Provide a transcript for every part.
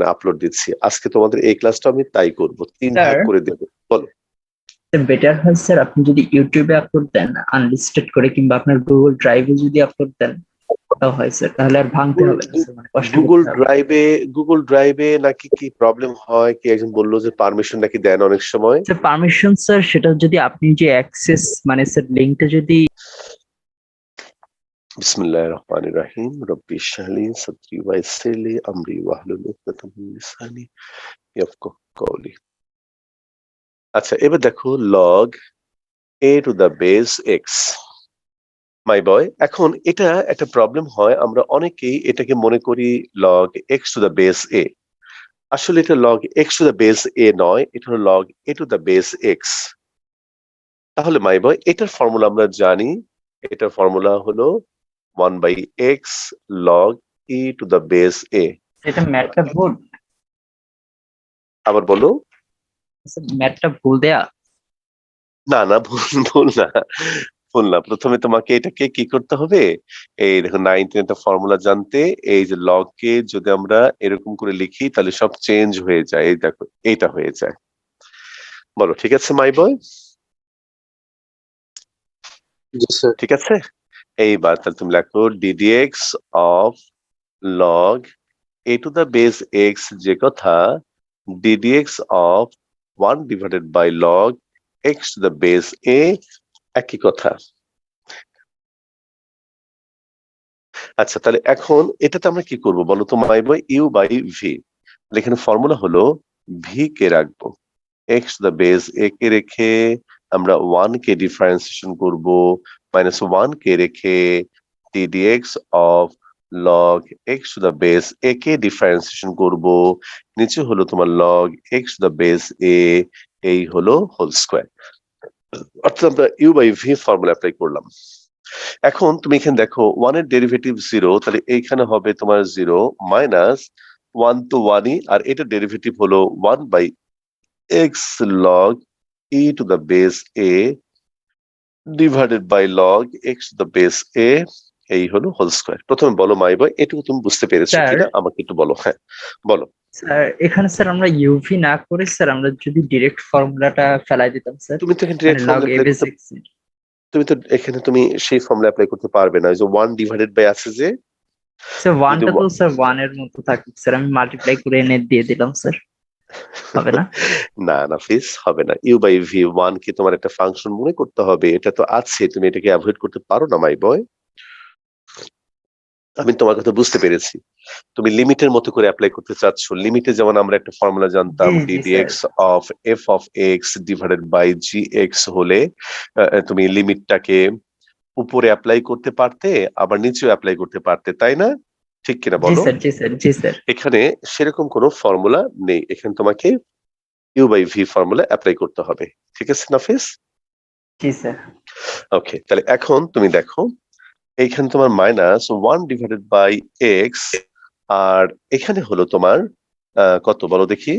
মানে আপলোড দিচ্ছি। আজকে তোমাদের এই ক্লাসটা আমি তাই করব, 3 ভাগ স্যার করে দেব। বলো। বেটার হয় স্যার আপনি যদি ইউটিউবে আপলোড দেন আনলিস্টেড করে, কিংবা আপনার গুগল ড্রাইভে যদি আপলোড দেন তাও হয় স্যার, তাহলে আর ভাঙতে হবে না স্যার, মানে কষ্ট গুগল করতে হবে না। ড্রাইভে গুগল ড্রাইভে নাকি কি প্রবলেম হয়? কি একজন বললো যে পারমিশন নাকি দেন অনেক সময়। স্যার পারমিশন স্যার, সেটা যদি আপনি যে অ্যাক্সেস মানে স্যার লিংকটা যদি বিসমিল্লাহির রহমানির রহিম। রব্বি ইশরাহ লি সাদরি ওয়া ইয়াসসির লি আমরি ওয়াহলুল উকদাতাম মিন লিসানি ইয়াফকাহু কওলি। আচ্ছা, এবার দেখো log a two the base x। My boy, এখন এটা একটা প্রবলেম হয়, আমরা অনেকেই এটাকে মনে করি log x to the base a। আসলে এটা log x to the base a নয়, এটা হলো log a two the base x। তাহলে মাই বয়, এটার ফর্মুলা আমরা জানি। এটার ফর্মুলা হলো 1/x log e to the base a। এটা ম্যাথটা ভুল, আবার বলো। ম্যাথটা ভুল দেয়া। না না, ভুল ভুল না, ভুল না। প্রথমে তোমাকে এটাকে কি করতে হবে, এই দেখো 9 ফর্মুলা জানতে, এই যে লগ কে যদি আমরা এরকম করে লিখি তাহলে সব চেঞ্জ হয়ে যায়। এই দেখো, এইটা হয়ে যায়। বলো ঠিক আছে মাই বয়? জি স্যার। ঠিক আছে। এইবার তাহলে তুমি লেখো ddx of log a two the base x, যে কথা ddx of 1/log x to the base a, একই কথা। আচ্ছা, তাহলে এখন এটাতে আমরা কি করব বলো তো my boy? U by v. এখানে ফর্মুলা হলো ভি কে রাখবো, x to the base a কে রেখে আমরা 1 কে ডিফারেন্সিয়েশন করব, -1 কে রেখে ddx of log x to the base a কে ডিফারেন্সিয়েশন করব, নিচে হলো তোমার log x to the base a, এই হলো হোল স্কয়ার। অর্থাৎ আমরা u by v formula apply করলাম। এখন তুমি এখানে দেখো 1 এর ডেরিভেটিভ 0, তাহলে এইখানে হবে তোমার 0 মাইনাস 1 তো 1ই, আর এটা ডেরিভেটিভ হলো 1/x log e to the base a divided by log x to the base a, এই হলো হোল স্কয়ার। প্রথমে বলো মাই বয়, এটুকু তুমি বুঝতে পেরেছো স্যার কিনা আমাকে একটু বলো। হ্যাঁ বলো। স্যার এখানে স্যার আমরা ইউভি না করে স্যার আমরা যদি ডিরেক্ট ফর্মুলাটা ফেলাই দিতাম স্যার, তুমি তো এখানে মানে ডিরেক্ট লগ ফর্মুলা এ অ্যাপ্লাই বেস করতে, এক্স। তুমি তো এখানে তুমি সেই ফর্মুলা অ্যাপ্লাই করতে পারবে না। ওই যে 1 ডিভাইডেড বাই আছে যে, স্যার যদি ওয়ানটা তো স্যার ওয়ান এর মতো থাকুক স্যার, আমি মাল্টিপ্লাই করে এনে দিয়ে দিলাম স্যার, হবে না? না না প্লিজ, হবে না। ইউ বাই ভি 1 কে তোমার একটা ফাংশন মনে করতে হবে, এটা তো আছে, তুমি এটাকে অ্যাভয়েড করতে পারো না মাই বয়। আমি তোমার কথা বুঝতে পেরেছি, তুমি লিমিটের মতো করে অ্যাপ্লাই করতে চাচ্ছ। লিমিটে যেমন আমরা একটা ফর্মুলা জানতাম, জি জি sir. ddx of f of x divided by gx হলে তুমি লিমিটটাকে উপরে অ্যাপ্লাই করতে পারতে, আবার নিচেও অ্যাপ্লাই করতে পারতে, তাই না? ঠিক কিনা জি বলো। স্যার জি স্যার জি স্যার। এখানে সেরকম কোনো ফর্মুলা নেই, এখানে তোমাকে u by v formula apply করতে হবে। ঠিক আছে নাফিস? জি স্যার। ওকে, তাহলে এখন তুমি দেখো এইখানে তোমার -1 ডিভাইডেড বাই এক্স, আর এখানে হলো তোমার কত বলো দেখি,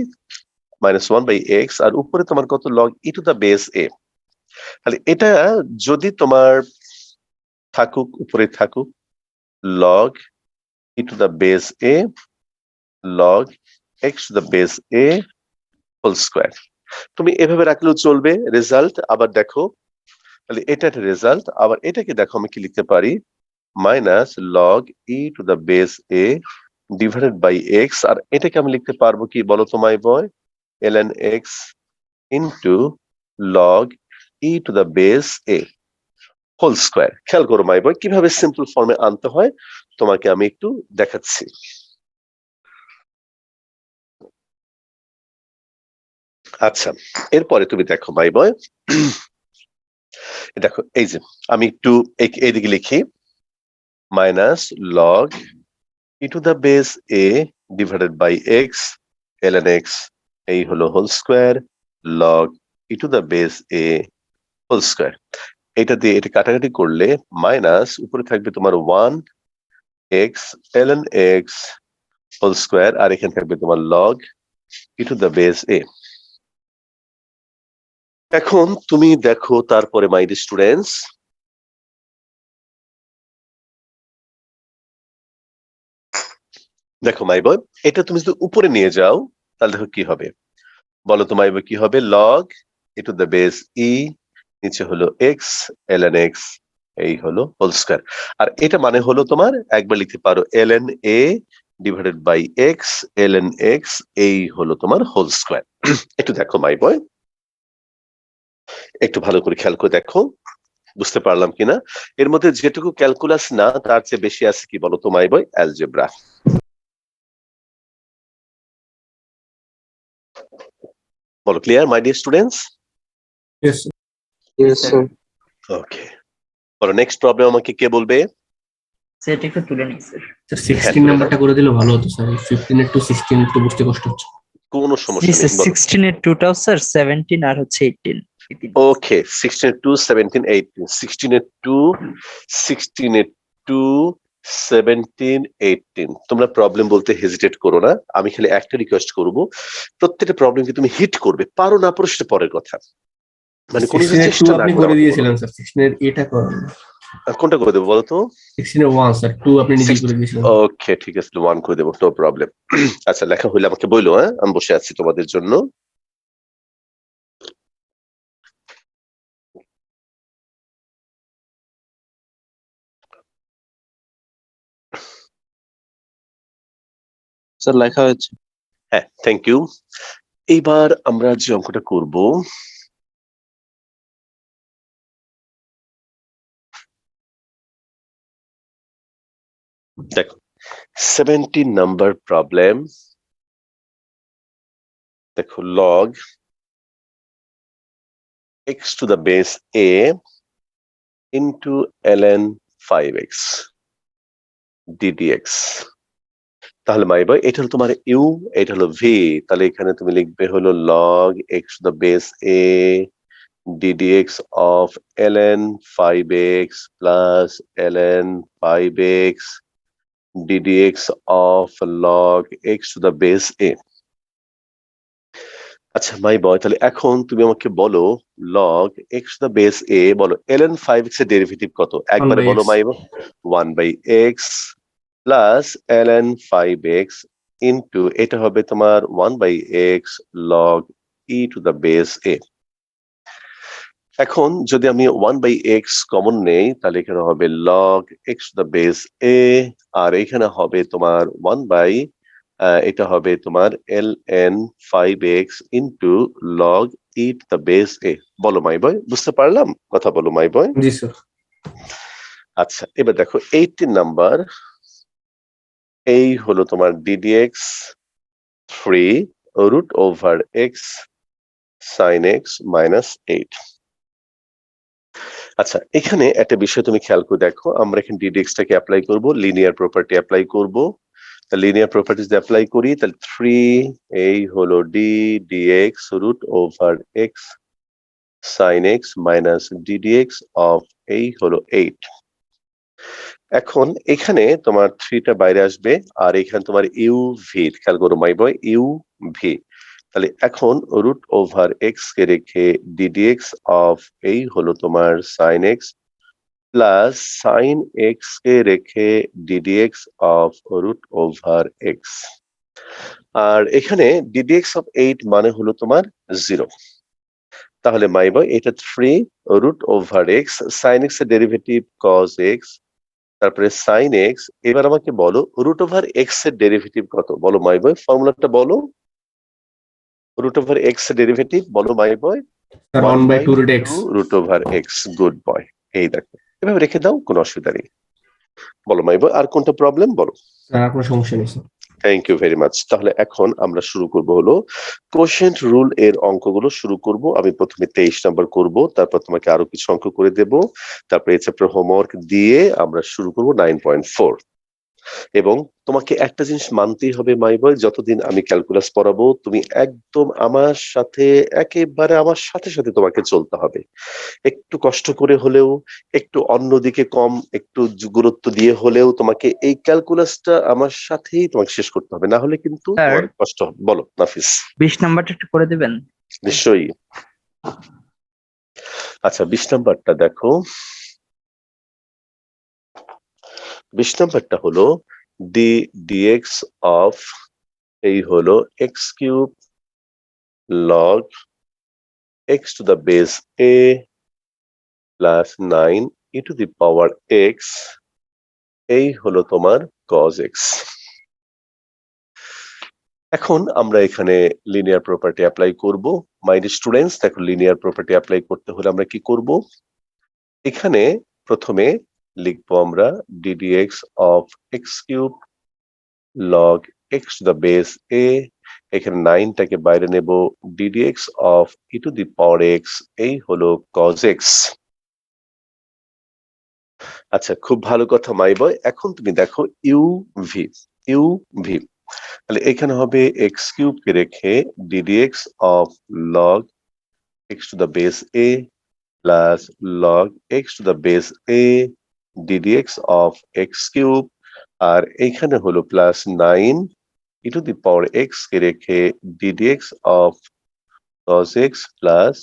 -1/x, আর উপরে তোমার কত log e to the base a। তাহলে এটা যদি তোমার থাকুক, উপরে থাকুক log e to the base a log x to the base a whole square. তুমি এভাবে রাখলেও চলবে। রেজাল্ট আবার দেখো, তাহলে এটা একটা রেজাল্ট। আবার এটাকে দেখো আমি কি লিখতে পারি, minus log e to the base a divided by x, আর এটাকে আমি লিখতে পারবো কি বলো তো my boy? ln x into log e to the base a whole square. খেয়াল করো মাই বয়, কিভাবে সিম্পল ফর্মে আনতে হয় তোমাকে আমি একটু দেখাচ্ছি। আচ্ছা, এরপরে তুমি দেখো মাই বয়, দেখো এই যে আমি একটু এইদিকে লিখি, minus log e to the base a divided by x ln x, এই হলো whole square, log e to the base a whole square. এটা দিয়ে এটা কাটাকাটি করলে মাইনাস উপরে থাকবে তোমার 1x ln x whole square, আর এখানে থাকবে তোমার log e to the base a. এখন তুমি দেখো তারপরে মাই দেখো মাই বয়, এটা তুমি যদি উপরে নিয়ে যাও তাহলে দেখো কি হবে, বলো তো মাই বয় কি হবে? Log e to the base e, নিচে হলো এক্স ln x, এই হলো হোল স্কয়ার। আর এটা মানে হলো তোমার একবার লিখতে পারো ln a divided by x ln x, এই হলো তোমার হোল স্কয়ার। একটু দেখো মাই বয়, একটু ভালো করে খেয়াল করে দেখো বুঝতে পারলাম কিনা। এর মধ্যে যেটুকু ক্যালকুলাস না তার চেয়ে বেশি আছে কি বলো তো মাই বয়? অ্যালজেব্রা। বলো clear my dear students? Yes, Yes, sir. ওকে, বলো নেক্সট প্রবলেম আমাকে কে বলবে? সেটা একটু তুলে নিই স্যার। স্যার 16 নাম্বারটা করে দিলে ভালো হতো স্যার, 15 এর টু 16 একটু বুঝতে কষ্ট হচ্ছে। কোনো জি সমস্যা স্যার, নেই, বলো। 16 এর 2টাও স্যার 17 আর হচ্ছে 18 এই তিনটা। ওকে, 16 এর 2 17 18, 16 এর 2 16 এর 2 17 18। তোমরা প্রবলেম বলতে হেজিটেট করো না, আমি খালি একটা রিকোয়েস্ট করব, প্রত্যেকটা প্রবলেমকে তুমি হিট করবে, পারো না পারো সেটা পরের কথা, মানে কোনো 16 এর 2 চেষ্টা না আপনি করে করে আমাকে বলো। দিয়েছিলেন স্যার, 16 এর এটা করেন। কোনটা করে দেবো বলো তো? 16 এর 1 স্যার, 2 আপনি নিজেই করে দিয়েছিলেন। ওকে ঠিক আছে, 1 করে দেবো, নো প্রবলেম। আচ্ছা লেখা হইলে আমাকে বললো, হ্যাঁ আমি বসে আছি তোমাদের জন্য। স্যার লেখা হয়েছে। হ্যাঁ থ্যাংক ইউ। এইবার আমরা যে অঙ্কটা করব, দেখো 17 নাম্বার প্রবলেম। দেখো log x to the base a into ln 5x ddx। তাহলে মাই বয় এটা হলো তোমার ইউ, এটা হলো ভি, তাহলে এখানে তুমি লিখবে হলো log x to the base a ddx of ln 5x plus ln 5x ddx of log x to the base a। আচ্ছা মাই বয়, তাহলে এখন তুমি আমাকে বলো log x to the base a, বলো ln 5x এর ডেরিভেটিভ কত? একবারে বলো my boy. 1/x plus ln 5x into এটা হবে তোমার 1/x log e to the base a। এখন যদি আমি 1/x কমন নেই তাহলে এখানে হবে log x to the base a, আর এখানে হবে তোমার 1 এটা হবে তোমার ln 5x into log e to the base a। বলো মাই বয়, বুঝতে পারলাম কথা? বলো মাই বয়। G sir. আচ্ছা এবার দেখো 18 নাম্বার, এই হলো তোমার ddx 3 root over x sin x minus 8। আচ্ছা এখানে একটা বিষয় তুমি খেয়াল করে দেখো, আমরা এখানে ddx টাকে অ্যাপ্লাই করব, লিনিয়ার প্রপার্টি অ্যাপ্লাই করব। তা লিনিয়ার প্রপার্টিজ অ্যাপ্লাই করি, তাহলে 3 এই হলো d dx root over x sin x minus ddx of এই হলো 8। এখন এখানে তোমার 3টা বাইরে আসবে, আর এখানে তোমার ইউ ভি, খেয়াল করো মাই বয়, ইউ ভি। তাহলে এখন রুট ওভার এক্স কে রেখে ডিডিএক্স অফ এই হলো তোমার sine x plus sine x কে রেখে d d x of root over x. আর এখানে ডিডিএক্স অফ 8 মানে হলো তোমার 0। তাহলে মাই বয় এটা 3 root over x, sine x এর ডেরিভেটিভ কজ এক্স, তারপরে সাইন এক্স। এবার আমাকে বলো রুট ওভার এক্স এর ডেরিভেটিভ কত? বলো মাই বয়, ফর্মুলাটা বলো। রুট ওভার এক্স এর ডেরিভেটিভ বলো my boy. Sir 1/2 root x। Root over x, good boy. এই দেখো এভাবে রেখে দাও, কোনো অসুবিধা নেই। বলো মাই বয় আর কোনটা প্রবলেম বলো। স্যার আর কোনো সমস্যা নেই sir. Thank you very much. তাহলে এখন আমরা শুরু করব হলো কোশেন্ট রুল এর অঙ্কগুলো শুরু করব। আমি প্রথমে 23 নাম্বার করব, তারপর তোমাকে আরো কিছু অঙ্ক করে দেব, তারপর এই চ্যাপ্টার হোমওয়ার্ক দিয়ে আমরা শুরু করব 9.4। এবং তোমাকে একটা জিনিস মানতেই হবে মাই বয়, যতদিন আমি ক্যালকুলাস পড়াবো তুমি একদম আমার সাথে, একেবারে আমার সাথে সাথে তোমাকে চলতে হবে। একটু কষ্ট করে হলেও, একটু অন্যদিকে কম একটু গুরুত্ব দিয়ে হলেও তোমাকে এই ক্যালকুলাসটা আমার সাথেই তোমাকে শেষ করতে হবে, না হলে কিন্তু স্যার। তোমার কষ্ট হবে। বলো নাফিস। 20 নাম্বারটা একটু করে দিবেন। নিশ্চয়ই। আচ্ছা 20 নাম্বারটা দেখো, 20 নাম্বারটা হলো ডি ডিএক্স অফ এই হলো x cube log x to the base a plus 9 e to the power x এই হলো তোমার কজ এক্স। এখন আমরা এখানে লিনিয়ার প্রপার্টি অ্যাপ্লাই করব। মাই স্টুডেন্টস, দেখো লিনিয়ার প্রপার্টি অ্যাপ্লাই করতে হলে আমরা কি করব? এখানে প্রথমে লিখবো আমরা ddx of x cube log x to the base a, এখানে 9টাকে বাইরে নেব, ddx of e to the power x এই হলো cos x। আচ্ছা, খুব ভালো কথা মাই বয়। এখন তুমি দেখো ইউভি ইউভি, তাহলে এখানে হবে এক্স কিউব কে রেখে ddx of log x to the base a plus log x to the base a ddx of x cube, আর এইখানে হলো plus 9 e to the power x কে রেখে ddx of cos x plus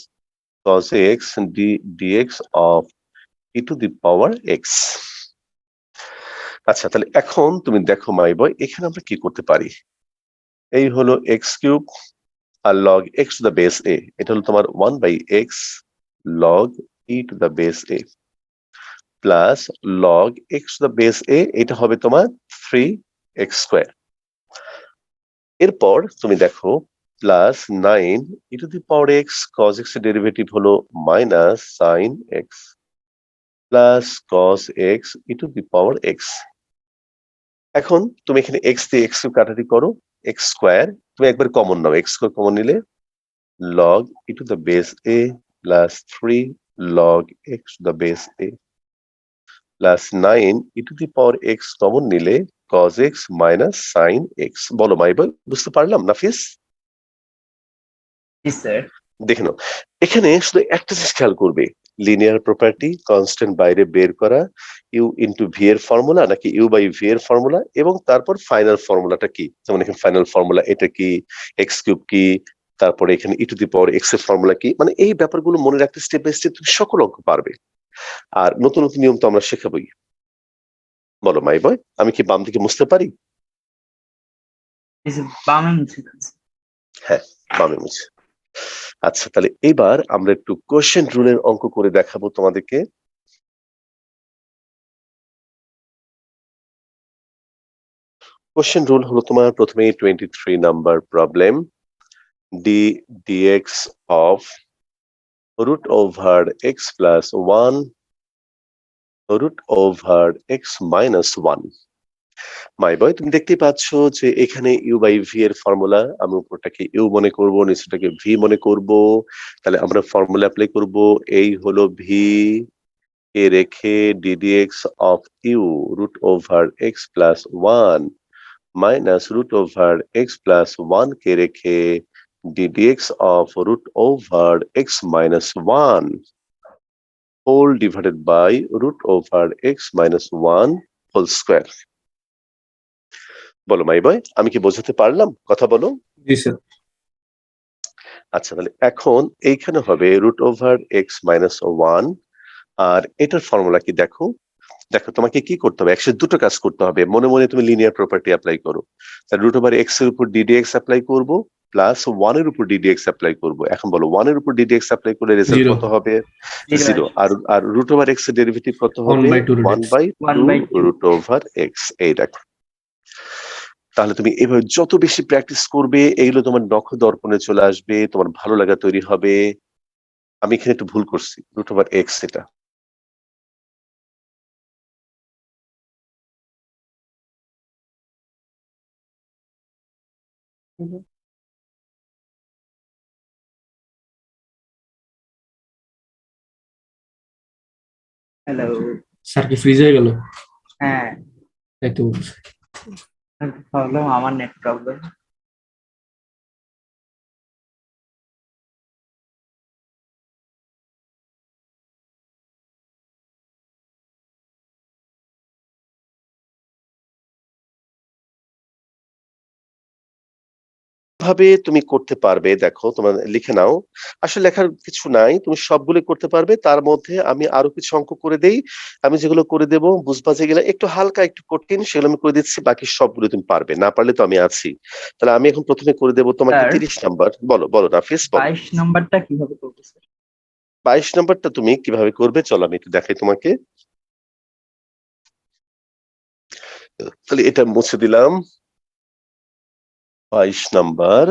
cos x dx of e to the power x. আচ্ছা, তাহলে এখন তুমি দেখো মাই বয়, এখানে আমরা কি করতে পারি? এই হলো এক্স কিউব আর log x to the base a, এটা হলো তোমার 1/x log e to the base a plus log x to the base a, এটা হবে তোমার 3x²। এরপর তুমি দেখো plus 9 e to the power x, cos x এর ডেরিভেটিভ হলো minus sine x plus cos x e to the power x. এখন তুমি এখানে এক্স দিয়ে এক্স কাটাটি করো, x², তুমি একবার কমন নাও, x² কমন নিলে log e to the base a plus 3 log x to the base a plus 9 e to the power x common নিলে cos x minus sin x। বলো মাই বল, বুঝতে পারলাম নাফিস? জি sir. দেখে নাও, এখানে শুধু একটা জিনিস খেয়াল করবে, লিনিয়ার প্রপার্টি কনস্ট্যান্ট বাইরে বের করা, ইউ ইন্টু ভি এর ফর্মুলা নাকি ইউ বাই ভি এর ফর্মুলা, এবং তারপর ফাইনাল ফর্মুলাটা কি, যেমন এখানে ফাইনাল ফর্মুলা এটা কি, এক্স কিউব কি, তারপরে এখানে ই টু দি পাওয়ার এক্স এর ফর্মুলা কি, মানে এই ব্যাপারগুলো মনে রাখতে স্টেপ বাই স্টেপ তুমি সকল অঙ্ক পারবে। আর নতুন নতুন নিয়ম তো আমরা শেখাবই। বলো মাই বয়, আমি কি বাম দিকে মুছতে পারি? বামে মুছে দেন স্যার। হ্যাঁ, বামে মুছে। আচ্ছা, তাহলে এবার আমরা একটু কোশ্চেন রুলের অঙ্ক করে দেখাবো তোমাদেরকে। কোশ্চেন রুল হলো তোমার প্রথমে 23 number problem, dx of root over x plus 1 root over x minus 1। My boy, তুমি দেখতেই পাচ্ছ যে এখানে ইউ বাই ভি এর ফর্মুলা, আমি উপরটাকে ইউ মনে করব, নিচটাকে ভি মনে করব। তাহলে আমরা ফর্মুলা অ্যাপ্লাই করব, এই হলো ভি কে রেখে ddx of u root over x plus 1 minus root over x plus 1 কে রেখে ddx of root over x minus 1 whole divided by root over x minus 1 whole square। বলো মাই বয়, আমি কি বোঝাতে পারলাম? কথা বলো। জি স্যার। আচ্ছা, তাহলে এখন এইখানে হবে রুট ওভার এক্স মাইনাস 1, আর এটার ফর্মুলা কি দেখো। দেখো, তোমাকে কি করতে হবে, একসাথে দুটো কাজ করতে হবে, মনে মনে তুমি লিনিয়ার প্রপার্টি অ্যাপ্লাই করো। তাহলে রুট ওভার এক্স এর উপর ডিডিএক্স অ্যাপ্লাই করবো প্লাস 1 এর উপর ডিডিএক্স অ্যাপ্লাই করবো। এখন বলো 1 এর উপর ডিডিএক্স অ্যাপ্লাই করলে রেজাল্ট জিরো। কত হবে? Zero 0। আর রুট ওভার এক্স এর ডেরিভেটিভ কত ওয়ান হবে? By two root 1 by 1 by 2 root over x. এই দেখো, তাহলে তুমি এভাবে যত বেশি প্র্যাকটিস করবে, এইগুলো তোমার নখ দর্পণে চলে আসবে, তোমার ভালো লাগা তৈরি হবে। আমি এখানে একটু ভুল করছি, রুট ওভার এক্স এটা। হ্যালো। স্যার কি ফ্রিজ হয়ে গেল? হ্যাঁ, তাই তো বলছি। প্রবলেম আমার নেট প্রবলেম। ভাবে তুমি করতে পারবে দেখো তোমার লিখে নাও। আসলে লেখার কিছু নাই, তুমি সবগুলো করতে পারবে। তার মধ্যে আমি আরো কিছু অঙ্ক করে দেই। আমি যেগুলো করে দেব বুঝবা যেগুলো একটু হালকা একটু কঠিন সেগুলো আমি করে দিচ্ছি, বাকি সবগুলো তুমি পারবে। না পারলে তো আমি আছি। তাহলে আমি এখন প্রথমে করে দেব তোমাকে স্যার 30 নাম্বার। বলো বলো নাফিস বলো। 22 নাম্বারটা কিভাবে করবো স্যার? 22 নাম্বারটা তুমি কিভাবে করবে চলো আমি একটু দেখাই তোমাকে। তাহলে এটা মুছে দিলাম। 22 নাম্বার।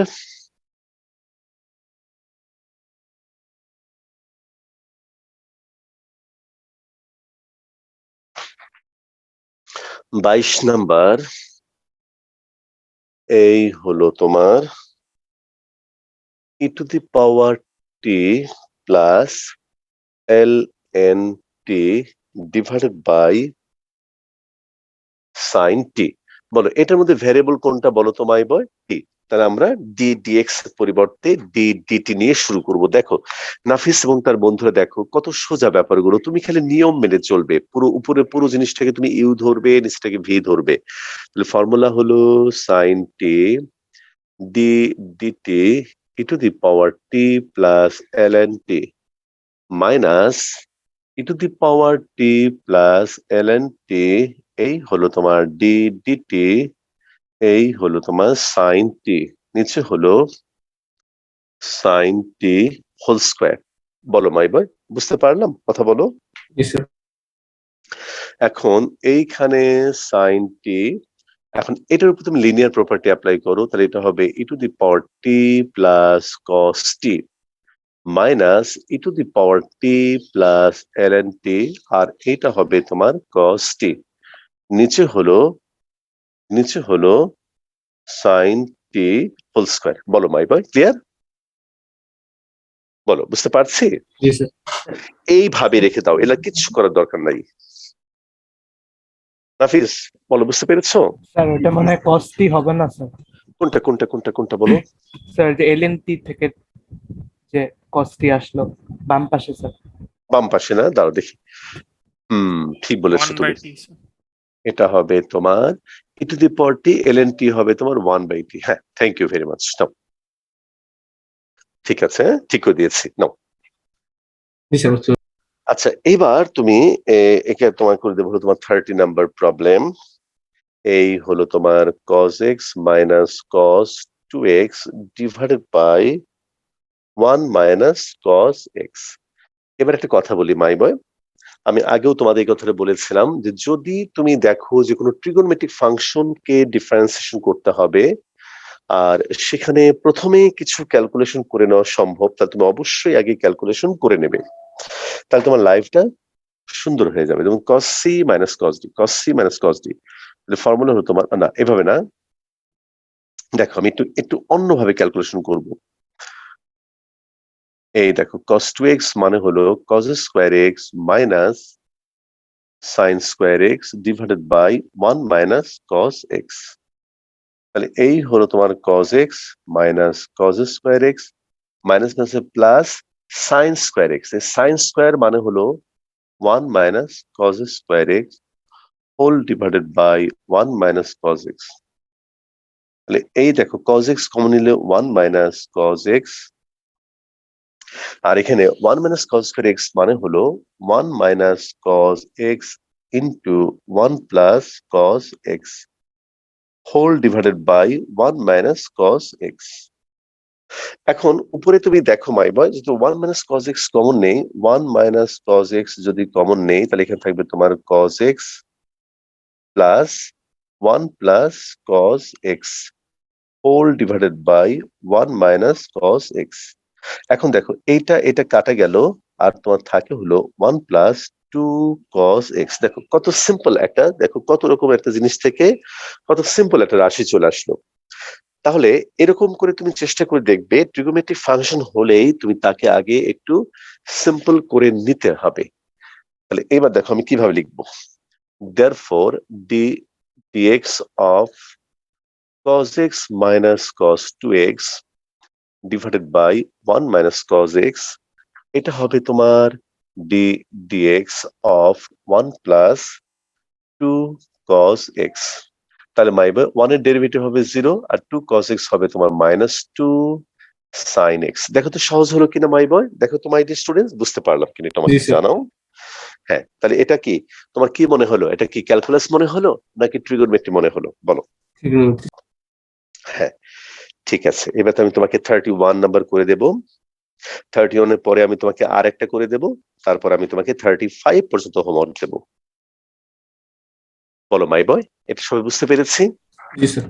বাইশ নাম্বার এই হলো তোমার e to the power t plus ln t divided by sin t। বলো এটার মধ্যে ভ্যারিয়েবল কোনটা বলো তো মাই বয়? t। তাহলে আমরা d dx এর পরিবর্তে d dt নিয়ে শুরু করব। দেখো নাফিস এবং তার বন্ধুরা দেখো কত সোজা ব্যাপারগুলো, তুমি খালি নিয়ম মেনে চলবে। পুরো উপরে পুরো জিনিসটাকে তুমি ইউ ধরবে, নিচটাকে ভি ধরবে। তাহলে ফর্মুলা হলো sin t d dt e to the power t plus ln t minus e to the power t plus ln t এই হলো তোমার d dt, এই হলো তোমার sin t, নিচে হলো sin t হোল স্কয়ার। বলো মাই বয়, বুঝতে পারলাম কথা বলো। জি স্যার। এখন এইখানে sin t, এখন এটার উপর তুমি লিনিয়ার প্রপার্টি অ্যাপ্লাই করো, তাহলে এটা হবে e to the power t plus cos t minus e to the power t plus ln t, আর এটা হবে তোমার cos t। নিচে হলো sin t হোল স্কয়ার। বলো মাই বয়, ক্লিয়ার? বলো বুঝতে পারছি? জি স্যার। এইভাবে রেখে দাও, এলা কিচ্ছু করার দরকার নাই। নাফিস বলো বুঝতে পেরেছো? স্যার ওটা মনে হয় কস্টই হবে না স্যার। কোনটা কোনটা কোনটা কোনটা বলো। স্যার যে এলএনটি থেকে যে কস্টই আসলো বাম পাশে স্যার। বাম পাশে না, দাঁড়াও দেখি। ঠিক বলেছো তুমি। এটা হবে তোমার e to the power t ln t হবে তোমার 1/t। হ্যাঁ, থ্যাংক ইউ ভেরি মাচ। নাও, ঠিক আছে, ঠিক করে দিয়েছি, নাও। জি স্যার বুঝতে পারছি। আচ্ছা এবার তুমি একে তোমার করে দেবো হলো তোমার 30 নাম্বার প্রবলেম। এই হলো তোমার cos x minus cos 2x divided by 1 minus cos x। এবার একটা কথা বলি মাই বয়, আমি আগেও তোমাদের এই কথাটা বলেছিলাম যে যদি তুমি দেখো যে কোনো ট্রিগোনোমেট্রিক ফাংশনকে ডিফারেন্সিয়েশন করতে হবে আর সেখানে প্রথমে কিছু ক্যালকুলেশন করে নেওয়া সম্ভব, তাহলে তুমি অবশ্যই আগে ক্যালকুলেশন করে নেবে। তাহলে তোমার লাইফটা সুন্দর হয়ে যাবে। যেমন cos c minus cos d, cos c minus cos d। Formula হলো তোমার, না এভাবে না, দেখো আমি একটু একটু অন্যভাবে ক্যালকুলেশন করব। এই দেখো cos 2x মানে হলো cos square x minus sin square x divided by 1 minus cos x। তাহলে এই হলো তোমার cos x minus cos square x minus minus plus sin square x। এই sin স্কয়ার মানে হলো 1 minus cos square x whole divided by 1 minus cos x। তাহলে এই দেখো cos x কমন নিলে 1 মাইনাস cos x, আর এখানে 1 মাইনাস cos স্কয়ার x মানে হলো 1 minus cos x into 1 plus cos x whole divided by 1 minus cos x। এখন উপরে তুমি দেখো মাই বয়, যেহেতু 1 মাইনাস cos x কমন নেই, 1 মাইনাস cos x যদি কমন নেই তাহলে এখানে থাকবে তোমার cos x plus 1 plus cos x whole divided by 1 minus cos x। এখন দেখো এইটা এটা কাটা গেল আর তোমার থাকে হলো 1 প্লাস 2 cos x। দেখো কত সিম্পল একটা, দেখো কত রকম একটা জিনিস থেকে কত সিম্পল একটা রাশি চলে আসলো। তাহলে এরকম করে তুমি চেষ্টা করে দেখবে ট্রিগোনোমেট্রিক ফাংশন হলেই তুমি তাকে আগে একটু সিম্পল করে নিতে হবে। তাহলে এবার দেখো আমি কিভাবে লিখবো। therefore d dx of cos x minus cos 2x divided by 1 minus cos x, এটা হবে তোমার d dx of 1 plus 2 cos x। তাহলে মাই বয় 1 এর ডেরিভেটিভ হবে 0 আর 2 cos x হবে তোমার -2 sin x। দেখো তো সহজ হলো কিনা মাই বয়, দেখো তো মাই ডিয়ার স্টুডেন্টস, বুঝতে পারলাম কিনা এটা জি আমাকে স্যার। জানাও। হ্যাঁ, তাহলে এটা কি তোমার কি মনে হলো? এটা কি ক্যালকুলাস মনে হলো নাকি ট্রিগোনোমেট্রি মনে হলো বলো? trigonometry। হ্যাঁ, ঠিক আছে। এবার তো আমি তোমাকে 31 নাম্বার করে দেব। 31 এর পরে আমি তোমাকে আর একটা করে দেব। তারপর আমি তোমাকে 35 পর্যন্ত হোমওয়ার্ক দেব। বলো মাই বয়, এটা সবাই বুঝতে পেরেছি? জি স্যার।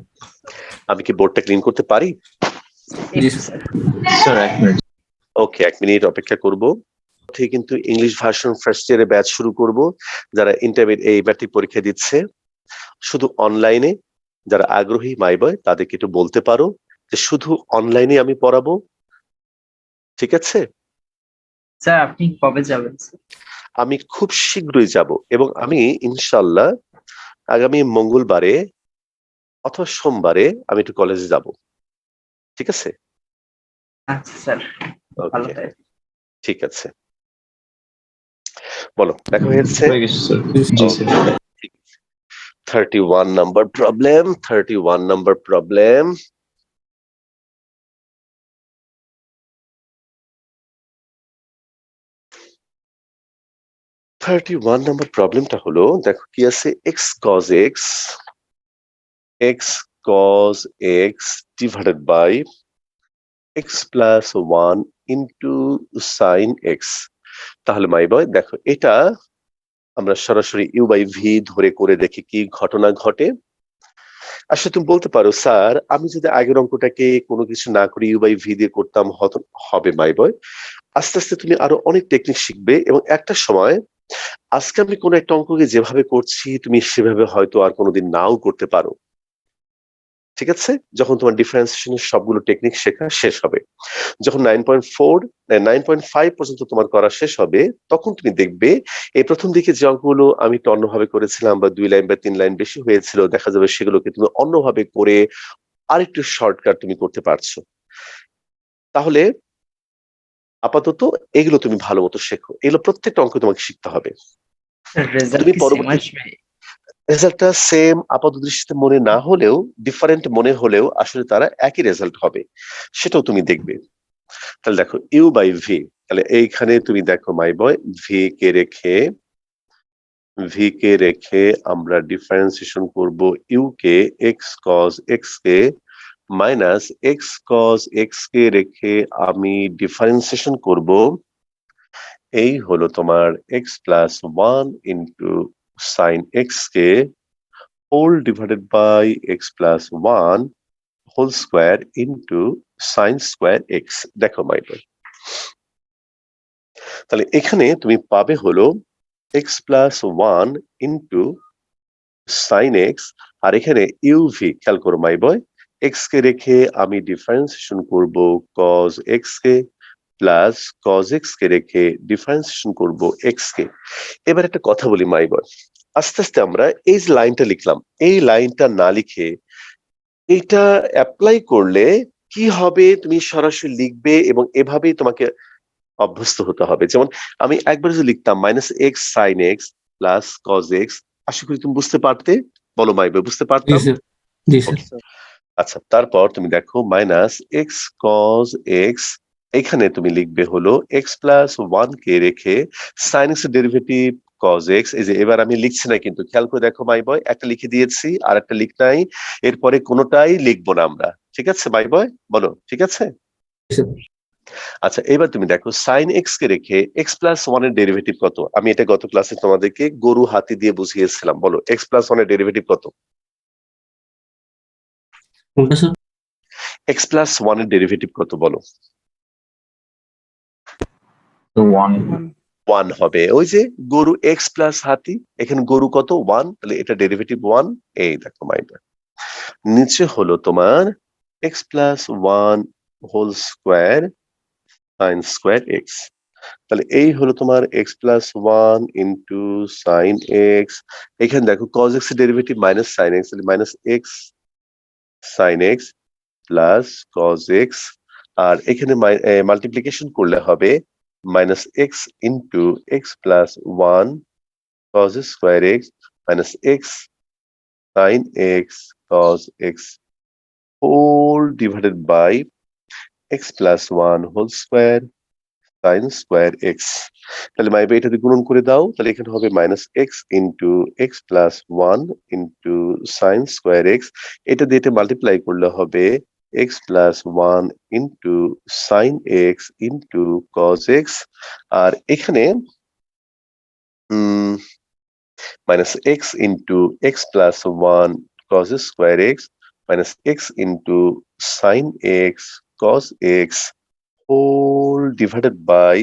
আমি কি বোর্ডটা ক্লিন করতে পারি? জি একটু স্যার। স্যার। ওকে, 1 মিনিট অপেক্ষা করব। ঠিক কিন্তু ইংলিশ ভার্সন ফার্স্ট ইয়ারে ব্যাচ শুরু করব। যারা ইন্টারমিডিয়েট এই ম্যাট্রিক পরীক্ষা দিচ্ছে শুধু অনলাইনে, যারা আগ্রহী মাই বয় তাদেরকে একটু বলতে পারো যে শুধু অনলাইনে আমি পড়াবো, ঠিক আছে? স্যার আপনি কবে যাবেন স্যার? আমি খুব শীঘ্রই যাব এবং আমি ইনশাআল্লাহ আগামী মঙ্গলবারে অথবা সোমবারে আমি একটু কলেজে যাব, ঠিক আছে? আচ্ছা স্যার, ভালো ওকে, হয়। ঠিক আছে। বলো, দেখা হয়েছে? হয়ে গেছে স্যার। জি জি sir. Sir. 31 number problem, 31 number problem. Thirty one number প্রবলেমটা হলো, দেখো কি আছে, x cos x divided by x plus 1 into sine x. তাহলে মাই বয় দেখো এটা আমরা সরাসরি ইউ বাই ভি ধরে করে দেখি কি ঘটনা ঘটে। আসলে তুমি বলতে পারো স্যার আমি যদি আগের অঙ্কটাকে কোনো কিছু না করে ইউ বাই ভি দিয়ে করতাম হতো, হবে মাই বয়। আস্তে আস্তে তুমি আরো অনেক টেকনিক শিখবে এবং একটা সময় আজকে আমি কোনো একটা অঙ্ককে যেভাবে করছি তুমি সেভাবে হয়তো আর কোনোদিন নাও করতে পারো, ঠিক আছে? যখন তোমার ডিফারেন্সিয়েশনের সবগুলো টেকনিক শেখা শেষ হবে, যখন 9.5 পর্যন্ত তোমার করা শেষ হবে, তখন তুমি দেখবে এই প্রথম দিকে যে অঙ্কগুলো আমি একটু অন্যভাবে করেছিলাম বা 2 লাইন বা 3 লাইন বেশি হয়েছিল, দেখা যাবে সেগুলোকে তুমি অন্যভাবে করে আরেকটু শর্টকাট তুমি করতে পারছো। তাহলে আপাতত এগুলো তুমি ভালো মতো শেখো, এগুলো প্রত্যেকটা অঙ্ক তোমাকে শিখতে হবে। রেজাল্ট তুমি কি সেম পরবর্তী আসবে? রেজাল্টটা সেম আপাত দৃষ্টিতে মনে না হলেও, ডিফারেন্ট মনে হলেও আসলে তারা একই রেজাল্ট হবে, সেটাও তুমি দেখবে। তাহলে দেখো ইউ বাই ভি, তাহলে এইখানে তুমি দেখো মাই বয় ভি কে রেখে আমরা ডিফারেন্সিয়েশন করব ইউ কে এক্স কজ এক্স কে মাইনাস এক্স কজ এক্স কে রেখে আমি ডিফারেন্সিয়েশন করব, এই হলো তোমার x plus 1 into sine x কে whole divided by x plus 1 whole square into sine square x. দেখো মাই বয়, তাহলে এখানে তুমি পাবে হলো x plus 1 into sine x, আর এখানে ইউভি খেয়াল করো মাই বয়, এক্স কে রেখে আমি ডিফারেন্সিয়েশন করব cause x k plus cos x কে রেখে ডিফারেন্সিয়েশন করব এক্স কে। এবার একটা কথা বলি মাই বয়, আস্তে আস্তে আমরা এই যে লাইনটা লিখলাম, এই লাইনটা না লিখে এটা অ্যাপ্লাই করলে কি হবে তুমি সরাসরি লিখবে এবং এভাবেই তোমাকে অভ্যস্ত হতে হবে। যেমন আমি একবার যদি লিখতাম minus x sine x plus cos x, আশা করি তুমি বুঝতে পারতে। বলো মাই বয়, বুঝতে জি পারতাম? স্যার। জি স্যার। ওকে, আচ্ছা। তারপর তুমি দেখো মাইনাস এক্স কজ এক্স, এখানে তুমি লিখবে হলো এক্স প্লাস 1 কে রেখে সাইন এক্স এর ডেরিভেটিভ কজ এক্স। এই যে এবার আমি লিখছি না কিন্তু, খেয়াল করে দেখো মাই বয়, একটা লিখে দিয়েছি আর একটা লিখ নাই, এরপরে কোনোটাই লিখবো না আমরা, ঠিক আছে মাই বয়? বলো ঠিক আছে? জি স্যার। আচ্ছা, এবার তুমি দেখো সাইন এক্স কে রেখে এক্স প্লাস 1 এর ডেরিভেটিভ কত? আমি এটা গত ক্লাসে তোমাদেরকে গরু হাতি দিয়ে বুঝিয়েছিলাম। বলো এক্স প্লাস 1 এর ডেরিভেটিভ কত? কোনটা স্যার? এক্স প্লাস 1 এর ডেরিভেটিভ কত বলো? তো 1 1 হবে। ওই যে গরু এক্স প্লাস হাতি, এখানে গরু কত? 1, তাহলে এটা ডেরিভেটিভ 1। এই দেখো মাই বয়, নিচে হলো তোমার x plus 1 whole square sine square x. তাহলে এই হলো তোমার x plus 1 into sine x. এখানে দেখো কজ এক্স এর ডেরিভেটিভ মাইনাস সাইন এক্স, তাহলে minus x sine x plus cos x, আর এখানে মাল্টিপ্লিকেশন করলে হবে minus x into x plus 1 cos square x minus x sine x cos x whole divided by x plus 1 whole square sin square x। তাহলে মাইবা এটা দিয়ে গুণন করে দাও, তাহলে এখানে হবে minus x into x plus one into sine square x. এটা দিয়ে এটা মাল্টিপ্লাই করলে হবে x plus one into sine x into cos x. আর এখানে minus x into x plus 1 cos square x minus x into sin x cos x whole divided by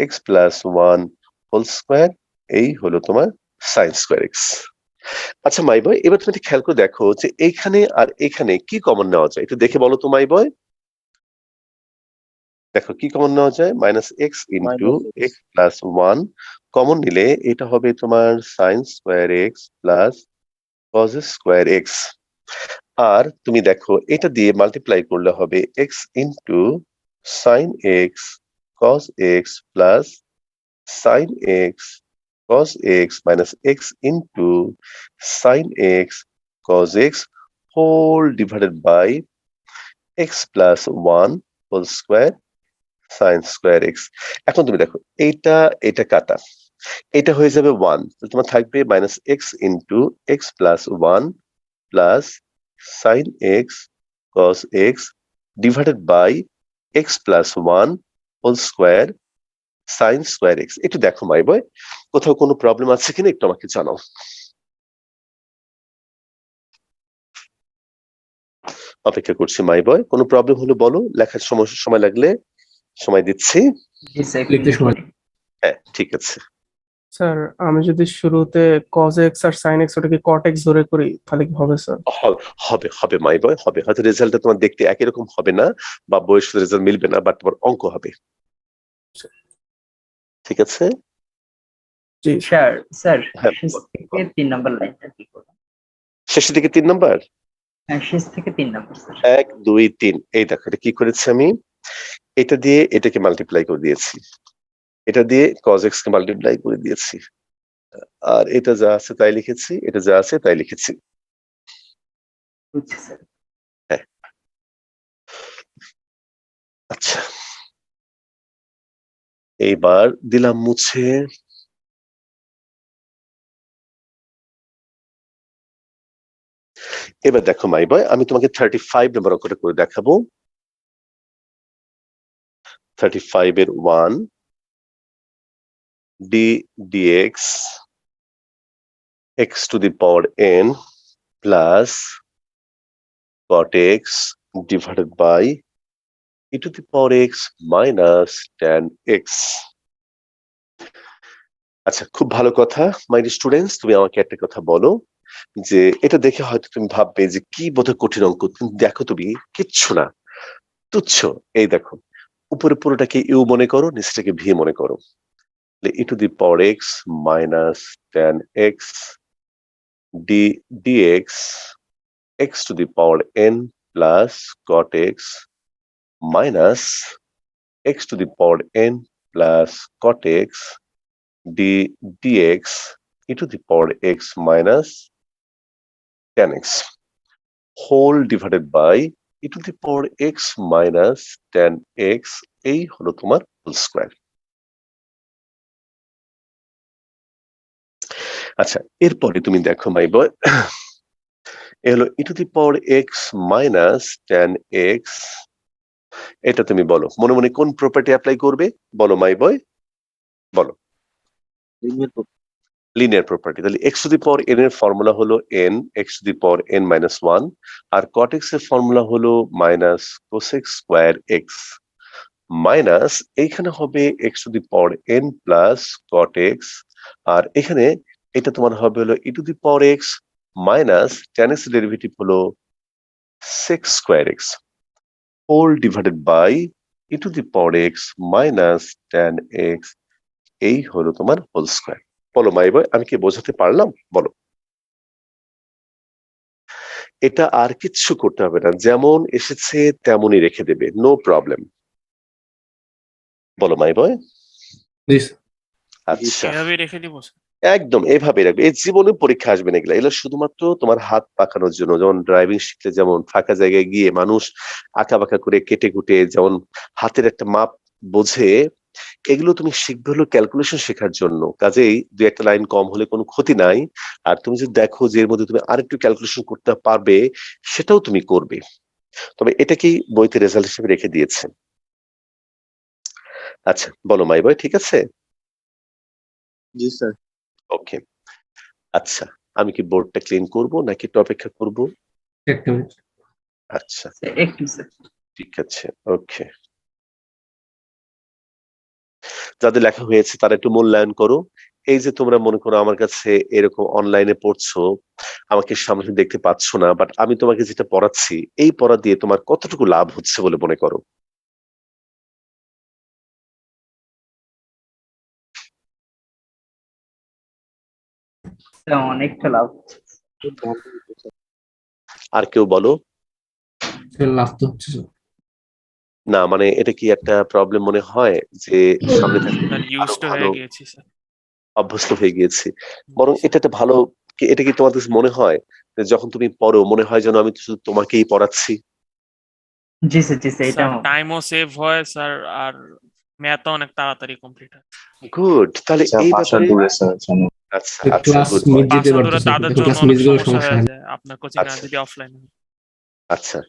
x plus 1 whole square এই হলো তোমার sin square x। আচ্ছা মাই বয়, এবার তুমি খেয়াল করে দেখো যে এইখানে আর এখানে কি কমন নেওয়া যায়, একটু দেখে বলো তো মাই বয়। দেখো কি কমন নেওয়া যায়, minus x into x plus one common নিলে এটা হবে তোমার sine square x plus cos square x. আর তুমি দেখো এটা দিয়ে মাল্টিপ্লাই করলে হবে x into sine x cos x plus sine x cos x minus x into sine x cos x whole divided by x plus one whole square sine square x. এখন তুমি দেখো এইটা এটা কাটা, এটা হয়ে যাবে ওয়ান, তোমার থাকবে minus x into x plus one plus sine x cos x divided by x plus one whole square sine square x. একটু দেখো মাই বয় কোথাও কোনো প্রবলেম আছে কিনা একটু আমাকে জানাও। অপেক্ষা করছি মাই বয়, কোনো প্রবলেম হলে বলো, লেখার সময় লাগলে সময় দিচ্ছি। জি স্যার, লিখতে সময় হ্যাঁ ঠিক আছে। স্যার আমি যদি শুরুতে cos x আর sin x ওটাকে cot x ধরে করি তাহলে কি হবে স্যার? হবে হবে মাই বয় হবে, হয়তো রেজাল্টটা তোমার দেখতে একই রকম হবে না বা বইয়ের সাথে রেজাল্ট মিলবে না, বাট তোমার অঙ্ক হবে। ঠিক আছে জি স্যার স্যার হ্যাঁ, শেষ থেকে 3 নাম্বার লাইনটা কি করবেন? শেষের দিকে 3 নাম্বার, হ্যাঁ শেষ থেকে 3 নাম্বার স্যার। 1 2 3, এই দেখো এটা কি করেছি আমি, এটা দিয়ে এটাকে মাল্টিপ্লাই করে দিয়েছি, এটা দিয়ে cos x কে মাল্টিপ্লাই করে দিয়েছি, আর এটা যা আছে তাই লিখেছি, এটা যা আছে তাই লিখেছি। বুঝছি স্যার। হ্যাঁ আচ্ছা, এইবার দিলাম মুছে। এবার দেখো মাই বয়, আমি তোমাকে 35 নম্বর অঙ্কটা করে দেখাবো। 35 এর 1 d dx x to the power n plus cot x divided by e to the power x minus tan x। আচ্ছা খুব ভালো কথা মাই স্টুডেন্টস, তুমি আমাকে একটা কথা বলো যে এটা দেখে হয়তো তুমি ভাববে যে কি বোধহয় কঠিন অঙ্ক, কিন্তু দেখো তুমি কিচ্ছু না, তুচ্ছ। এই দেখো উপরে পুরোটাকে ইউ মনে করো, নিচটাকে ভি মনে করো, e to the power x minus tan x d dx x to the power n plus cot x minus x to the power n plus cot x d dx e to the power x minus tan x whole divided by e to the power x minus tan x এই হলো তোমার whole square. আচ্ছা এরপরে তুমি দেখো my বয়, এ হলো e to the power x minus tan x, এটা তুমি বলো মনে মনে কোন প্রপার্টি অ্যাপ্লাই করবে, বলো মাই বয় বলো। Linear property. তাহলে x to the power n এর ফর্মুলা হলো n x to the power n minus 1, আর cot x এর ফর্মুলা হলো minus cosec square x minus এইখানে হবে x to the power n plus cot x, আর এখানে এটা তোমার হবে হলো e to the power x minus tan x derivative হলো sec square x whole divided by e to the power x minus tan x এই হলো তোমার হোল স্কয়ার। বলো মাই বয় আমি কি বোঝাতে পারলাম, বলো। এটা আর কিচ্ছু করতে হবে না, যেমন এসেছে তেমনই রেখে দেবে, নো প্রবলেম। বলো মাই বয়। প্লিজ আচ্ছা এভাবে রেখে দিব স্যার। একদম এভাবে রাখবে। এই জীবনে পরীক্ষা আসবে না এগুলা। এগুলা শুধুমাত্র তোমার হাত পাকানোর জন্য। যেমন ড্রাইভিং শিখলে যেমন ফাঁকা জায়গায় গিয়ে মানুষ আঁকাবাঁকা করে কেটে-কুটে যেমন হাতের একটা মাপ বোঝে, এগুলো তুমি শিখবে হলো ক্যালকুলেশন শেখার জন্য। কাজেই ২-১ টা লাইন কম হলে কোনো ক্ষতি নাই। আর তুমি যদি দেখো যে এর মধ্যে তুমি আরেকটু ক্যালকুলেশন করতে পারবে, সেটাও তুমি করবে। তবে এটাকেই বইতে রেজাল্ট হিসেবে রেখে দিয়েছে। আচ্ছা, বলো মাই বয়, ঠিক আছে? জি স্যার। ওকে। আচ্ছা, আমি কি বোর্ডটা ক্লিন করব নাকি একটু অপেক্ষা করব? একটা মিনিট। আচ্ছা, একটু স্যার। ঠিক আছে। ওকে। যাদের লেখা হয়েছে তারা একটু মূল্যায়ন করো। এই যে তোমরা মনে করো আমার কাছে এরকম অনলাইনে পড়ছো, আমাকে সামনে দেখতে পাচ্ছ না, বাট আমি তোমাকে যেটা পড়াচ্ছি, এই পড়া দিয়ে তোমার কতটুকু লাভ হচ্ছে বলে মনে করো? স্যার, অনেকটা লাভ। খুব ভালো হতো স্যার। আর কেউ বলো। স্যার লাভ তো হচ্ছে স্যার। না মানে এটা কি একটা প্রবলেম মনে হয় যে সামনে থাকলে স্যার আরো ইউজড ভালো হয়ে গিয়েছি স্যার। অভ্যস্ত হয়ে গিয়েছি। বরং জি এটা একটা ভালো এটা কি তোমার কাছে মনে হয় যে যখন তুমি পড়ো মনে হয় যেন আমি শুধু তোমাকেই পড়াচ্ছি? জি স্যার, জি স্যার, এটা স্যার টাইমও সেভ হয় স্যার, আর ম্যাথও অনেক তাড়াতাড়ি কমপ্লিট হয়। গুড। তাহলে আচ্ছা, এই বাসা ব্যাপারে দূরে স্যার জন্য। আচ্ছা, আচ্ছা, ক্লাস গুড মিস বয়। দিতে বাসা দূরে পারতেছে, তাদের দেখো জন্য ক্লাস অনেক মিস গেলে সমস্যা সমস্যা হয়ে হয় না। যায় আপনার কোচিং আচ্ছা, যদি অফলাইন হয়। আচ্ছা,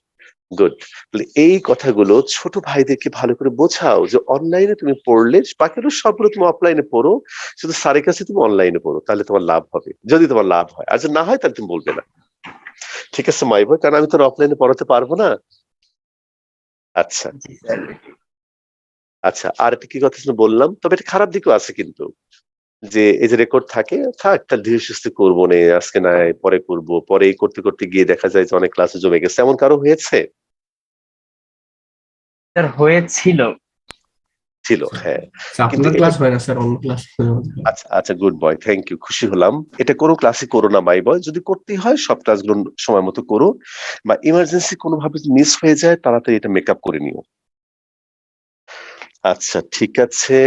গুড। তাহলে এই কথাগুলো ছোট ভাইদেরকে ভালো করে বোঝাও যে অনলাইনে তুমি পড়লে বাকিগুলো সবগুলো তুমি অফলাইনে পড়ো, শুধু স্যারের কাছে তুমি অনলাইনে পড়ো, তাহলে তোমার লাভ হবে। যদি তোমার লাভ হয়, আর যদি না হয় তাহলে তুমি বলবে না। ঠিক আছে মাই বয়, কারণ আমি তো অফলাইনে পড়াতে পারবো না। আচ্ছা, জি স্যার। আচ্ছা, আর একটা কি কথা যেন বললাম, তবে এটা খারাপ দিকও আছে কিন্তু, যে এই যে রেকর্ড থাকে, থাক তাহলে ধীরে সুস্থে করবো নে, আজকে নাই পরে করবো, পরে এই করতে করতে গিয়ে দেখা যায় যে অনেক ক্লাসে জমে গেছে। এমন কারো হয়েছে? স্যার হয়েছিল। ছিল, হ্যাঁ। স্যার, কিন্তু আপনার এটা ক্লাস হয় না স্যার, অন্য ক্লাস হয়। আচ্ছা, আচ্ছা, গুড বয়, থ্যাংক ইউ, খুশি হলাম। এটা কোনো ক্লাসই করো না মাই বয়। যদি করতেই হয় সব ক্লাসগুলো সময় মতো করো, বা ইমার্জেন্সি কোনোভাবে মিস হয়ে যায় তাড়াতাড়ি এটা মেকআপ করে নিও। আচ্ছা, ঠিক আছে।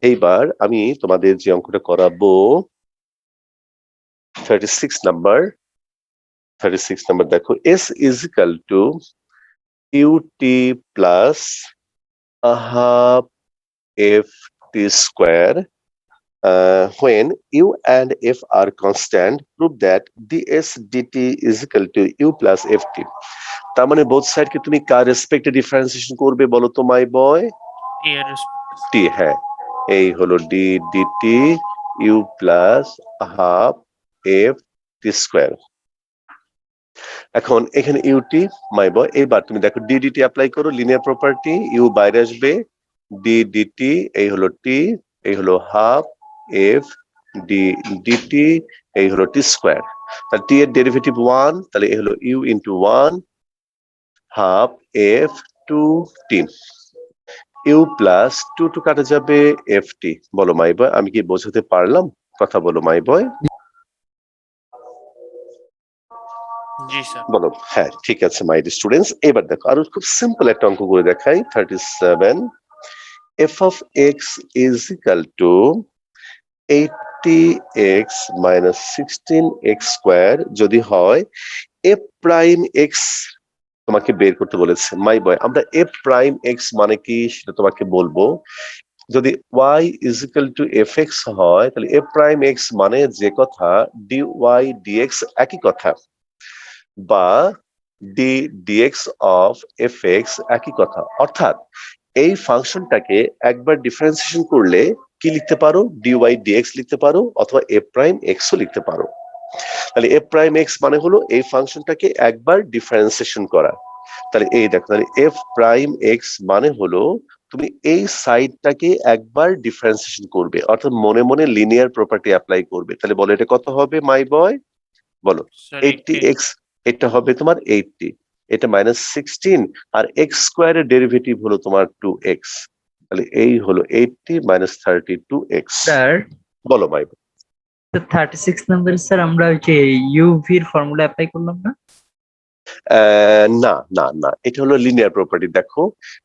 এইবার আমি তোমাদের যে অঙ্কটা করাবো 36 নাম্বার। 36 নাম্বার দেখো, s is equal to ut plus a half ft square. When u and f are constant, prove that ds dt is equal to u plus ft. তার মানে বোথ সাইডকে তুমি কার রেসপেক্টে ডিফারেন্সিয়েশন করবে বলো তো মাই বয়? এর টি, হ্যাঁ। এই হলো d d t u plus half f t square. এখন এখানে ইউটি মাই বয়, এইবার তুমি দেখো ডিডিটি অ্যাপ্লাই করো, লিনিয়ার প্রপার্টি, ইউ বাইরে আসবে, ডি ডিটি, এই হলো টি, এই হলো হাফ এফ ডি ডিটি, এই হলো টি স্কোয়ার। তাহলে টি এর ডেরিভেটিভ 1, তাহলে এই হলো u into 1 half f two t, u plus two two কাটা যাবে এফ টি। বলো মাই বয়, আমি কি বোঝাতে পারলাম? কথা বলো মাই বয়। G sir. বলো হ্যাঁ, ঠিক আছে মাই স্টুডেন্টস। এবার দেখো আরো খুব সিম্পল একটা অঙ্ক করে দেখাই। 37, f of x is equal to 80x minus 16x square যদি হয় f prime x তোমাকে বের করতে বলেছে। মাই বয়, আমরা f prime x মানে কি সেটা তোমাকে বলবো। যদি y is equal to fx হয় তাহলে f prime x মানে যে কথা dy dx একই কথা, বা d d x of f x একই কথা। অর্থাৎ এই ফাংশনটাকে একবার ডিফারেন্সিয়েশন করলে কি লিখতে পারো? ডিওয়াই ডিএক্স লিখতে পারো, অথবা এফ প্রাইম এক্স ও লিখতে পারো। তাহলে এফ প্রাইম এক্স মানে হলো এই ফাংশনটাকে একবার ডিফারেন্সিয়েশন করা। তাহলে এই দেখো, তাহলে এফ প্রাইম এক্স মানে হলো তুমি এই সাইডটাকে একবার ডিফারেন্সিয়েশন করবে, অর্থাৎ মনে মনে লিনিয়ার প্রপার্টি অ্যাপ্লাই করবে। তাহলে বলো এটা কত হবে মাই বয়? বলো। স্যার 80x, এটা হবে তোমার 80, এটা মাইনাস 16, আর এক্স স্কোয়ারের ডেরিভেটিভ হলো তোমার 2x। তাহলে এই হলো 80 মাইনাস 32x। স্যার, বলো মাই। 36 নাম্বার স্যার, আমরা ওই যে ইউভির ফর্মুলা অ্যাপ্লাই করলাম না? না না না, এটা হলো লিনিয়ার প্রপার্টি। দেখো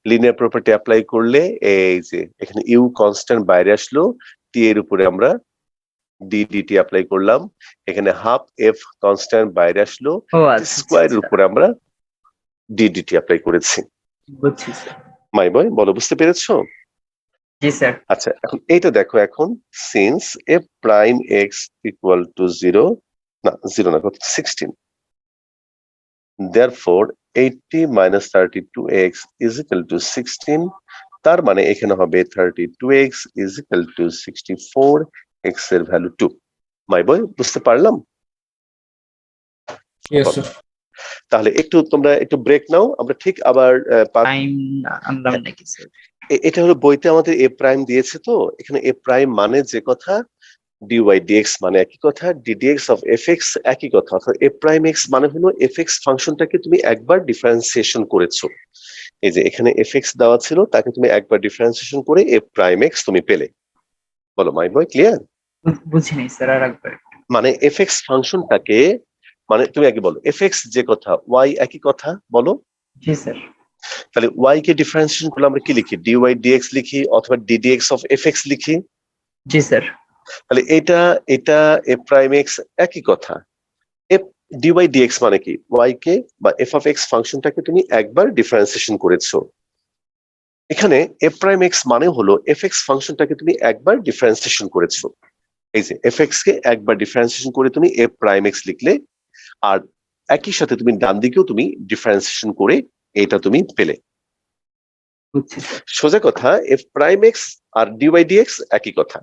লিনিয়ার প্রপার্টি অ্যাপ্লাই করলে এই যে এখানে ইউ কনস্ট্যান্ট বাইরে আসলো, টি এর উপরে আমরা ডিডিটি অ্যাপ্লাই করলাম, এখানে হাফ এফ কনস্ট্যান্ট বাইরে আসলো, ও আচ্ছা স্কোয়ারের উপরে আমরা ডিডিটি অ্যাপ্লাই করেছি। বুঝছি স্যার। মাই বয় বলো, বুঝতে পেরেছো? জি স্যার। আচ্ছা, এখন এইটা দেখো, এখন since F prime x equal to 0, না 0 না, কত, 16, therefore 80 minus 32x is equal to 16, তার মানে এখানে হবে 32x is equal to 64, x এর ভ্যালু 2। মাই বয় বুঝতে পারলাম? Yes sir. তাহলে তোমরা একটু ব্রেক নাও, আমরা ঠিক আবার টাইম আনলাম নাকি স্যার? এটা হলো বইতে আমাদের এ প্রাইম দিয়েছে, তো এখানে এ প্রাইম মানে যে কথা, ডিওয়াই ডিএক্স মানে একই কথা, ডিডিএক্স অফ এফ এক্স একই কথা, অর্থাৎ এ প্রাইম এক্স মানে হলো এফ এক্স ফাংশনটাকে তুমি একবার ডিফারেন্সিয়েশন করেছো। এই যে এখানে এফ এক্স দেওয়া ছিল, তাকে তুমি একবার ডিফারেন্সিয়েশন করে এ প্রাইম এক্স তুমি পেলে। বলো মাই বয়, ক্লিয়ার? বুঝিনি স্যার, আর একবার। মানে এফ এক্স ফাংশনটাকে, মানে তুমি আগে বলো, এফ এক্স যে কথা, ওয়াই একই কথা, বলো। জি স্যার। তাহলে ওয়াই কে ডিফারেন্সিয়েশন করলে আমরা কি লিখি? ডিওয়াই ডিএক্স লিখি, অথবা ডিডিএক্স অফ এফ এক্স লিখি। জি স্যার। তাহলে এটা এটা এ প্রাইম এক্স একই কথা। এফ ডিওয়াই ডিএক্স মানে কি? ওয়াই কে বা এফ অফ এক্স ফাংশনটাকে তুমি একবার ডিফারেন্সিয়েশন করেছো। এখানে এফ প্রাইম এক্স মানে হলো এফ এক্স ফাংশনটাকে তুমি একবার ডিফারেন্সিয়েশন করেছো। এই যে এফ এক্স কে একবার ডিফারেন্সিয়েশন করে তুমি এফ প্রাইম এক্স লিখলে, আর একই সাথে তুমি ডান দিকেও তুমি ডিফারেন্সিয়েশন করে এটা তুমি পেলে। বুঝছি স্যার। সোজা কথা, এফ প্রাইম এক্স আর ডিওয়াই ডিএক্স একই কথা।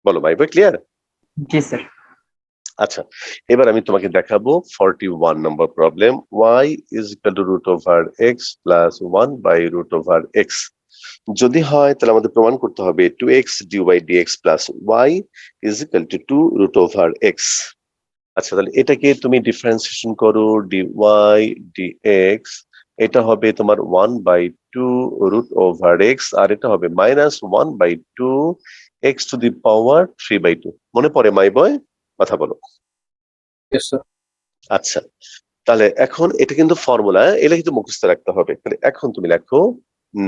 বলো ভাই বই, ক্লিয়ার? জি স্যার। আচ্ছা, এবার আমি তোমাকে দেখাবো 41 নম্বর problem. y is equal to root over x plus 1 by root over x যদি হয়, তাহলে আমাদের প্রমাণ করতে হবে 2x dy dx plus y is equal to 2 root over x। আচ্ছা, তাহলে এটাকে তুমি ডিফারেন্সিয়েশন করো, dy dx, এটা হবে তোমার 1 by 2 root over x, আর এটা হবে minus 1 by 2 x to the power 3 by 2। মনে পড়ে মাই বয়? কথা বলো। Yes sir. আচ্ছা, তাহলে এখন এটা কিন্তু ফর্মুলা, এটা কিন্তু মুখস্থ রাখতে হবে। তাহলে এখন তুমি লেখো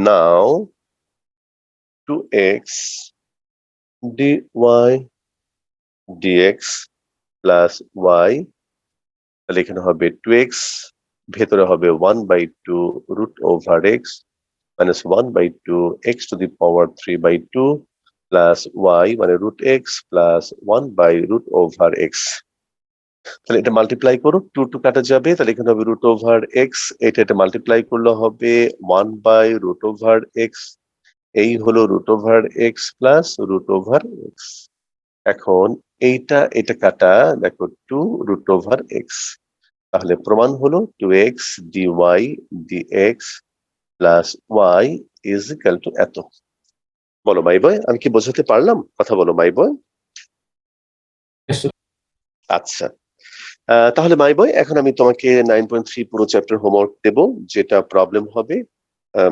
নাও 2x dy dx plus y, তাহলে এখানে হবে 2x, ভেতরে হবে 1 by 2 root over x minus 1 by 2 x to the power 3 by 2 plus y মানে root x plus 1 by root over x। তাহলে এটা মাল্টিপ্লাই করো, 2 2 কাটা যাবে, তাহলে এখানে হবে রুট ওভার এক্স, এটা মাল্টিপ্লাই করলে হবে 1 বাই রুট ওভার এক্স, এই হলো root over x plus root over x. এখন এটা কাটা, দেখো 2 রুট ওভার এক্স, তাহলে প্রমাণ হলো 2x dy dx plus y is equal two এত। বলো মাই বয়, আমি কি বোঝাতে পারলাম? কথা বলো মাই বয়। Yes sir. আচ্ছা, তাহলে মাই বয়, এখন আমি তোমাকে 9.3 পুরো চ্যাপ্টার হোমওয়ার্ক দেব, যেটা প্রবলেম হবে।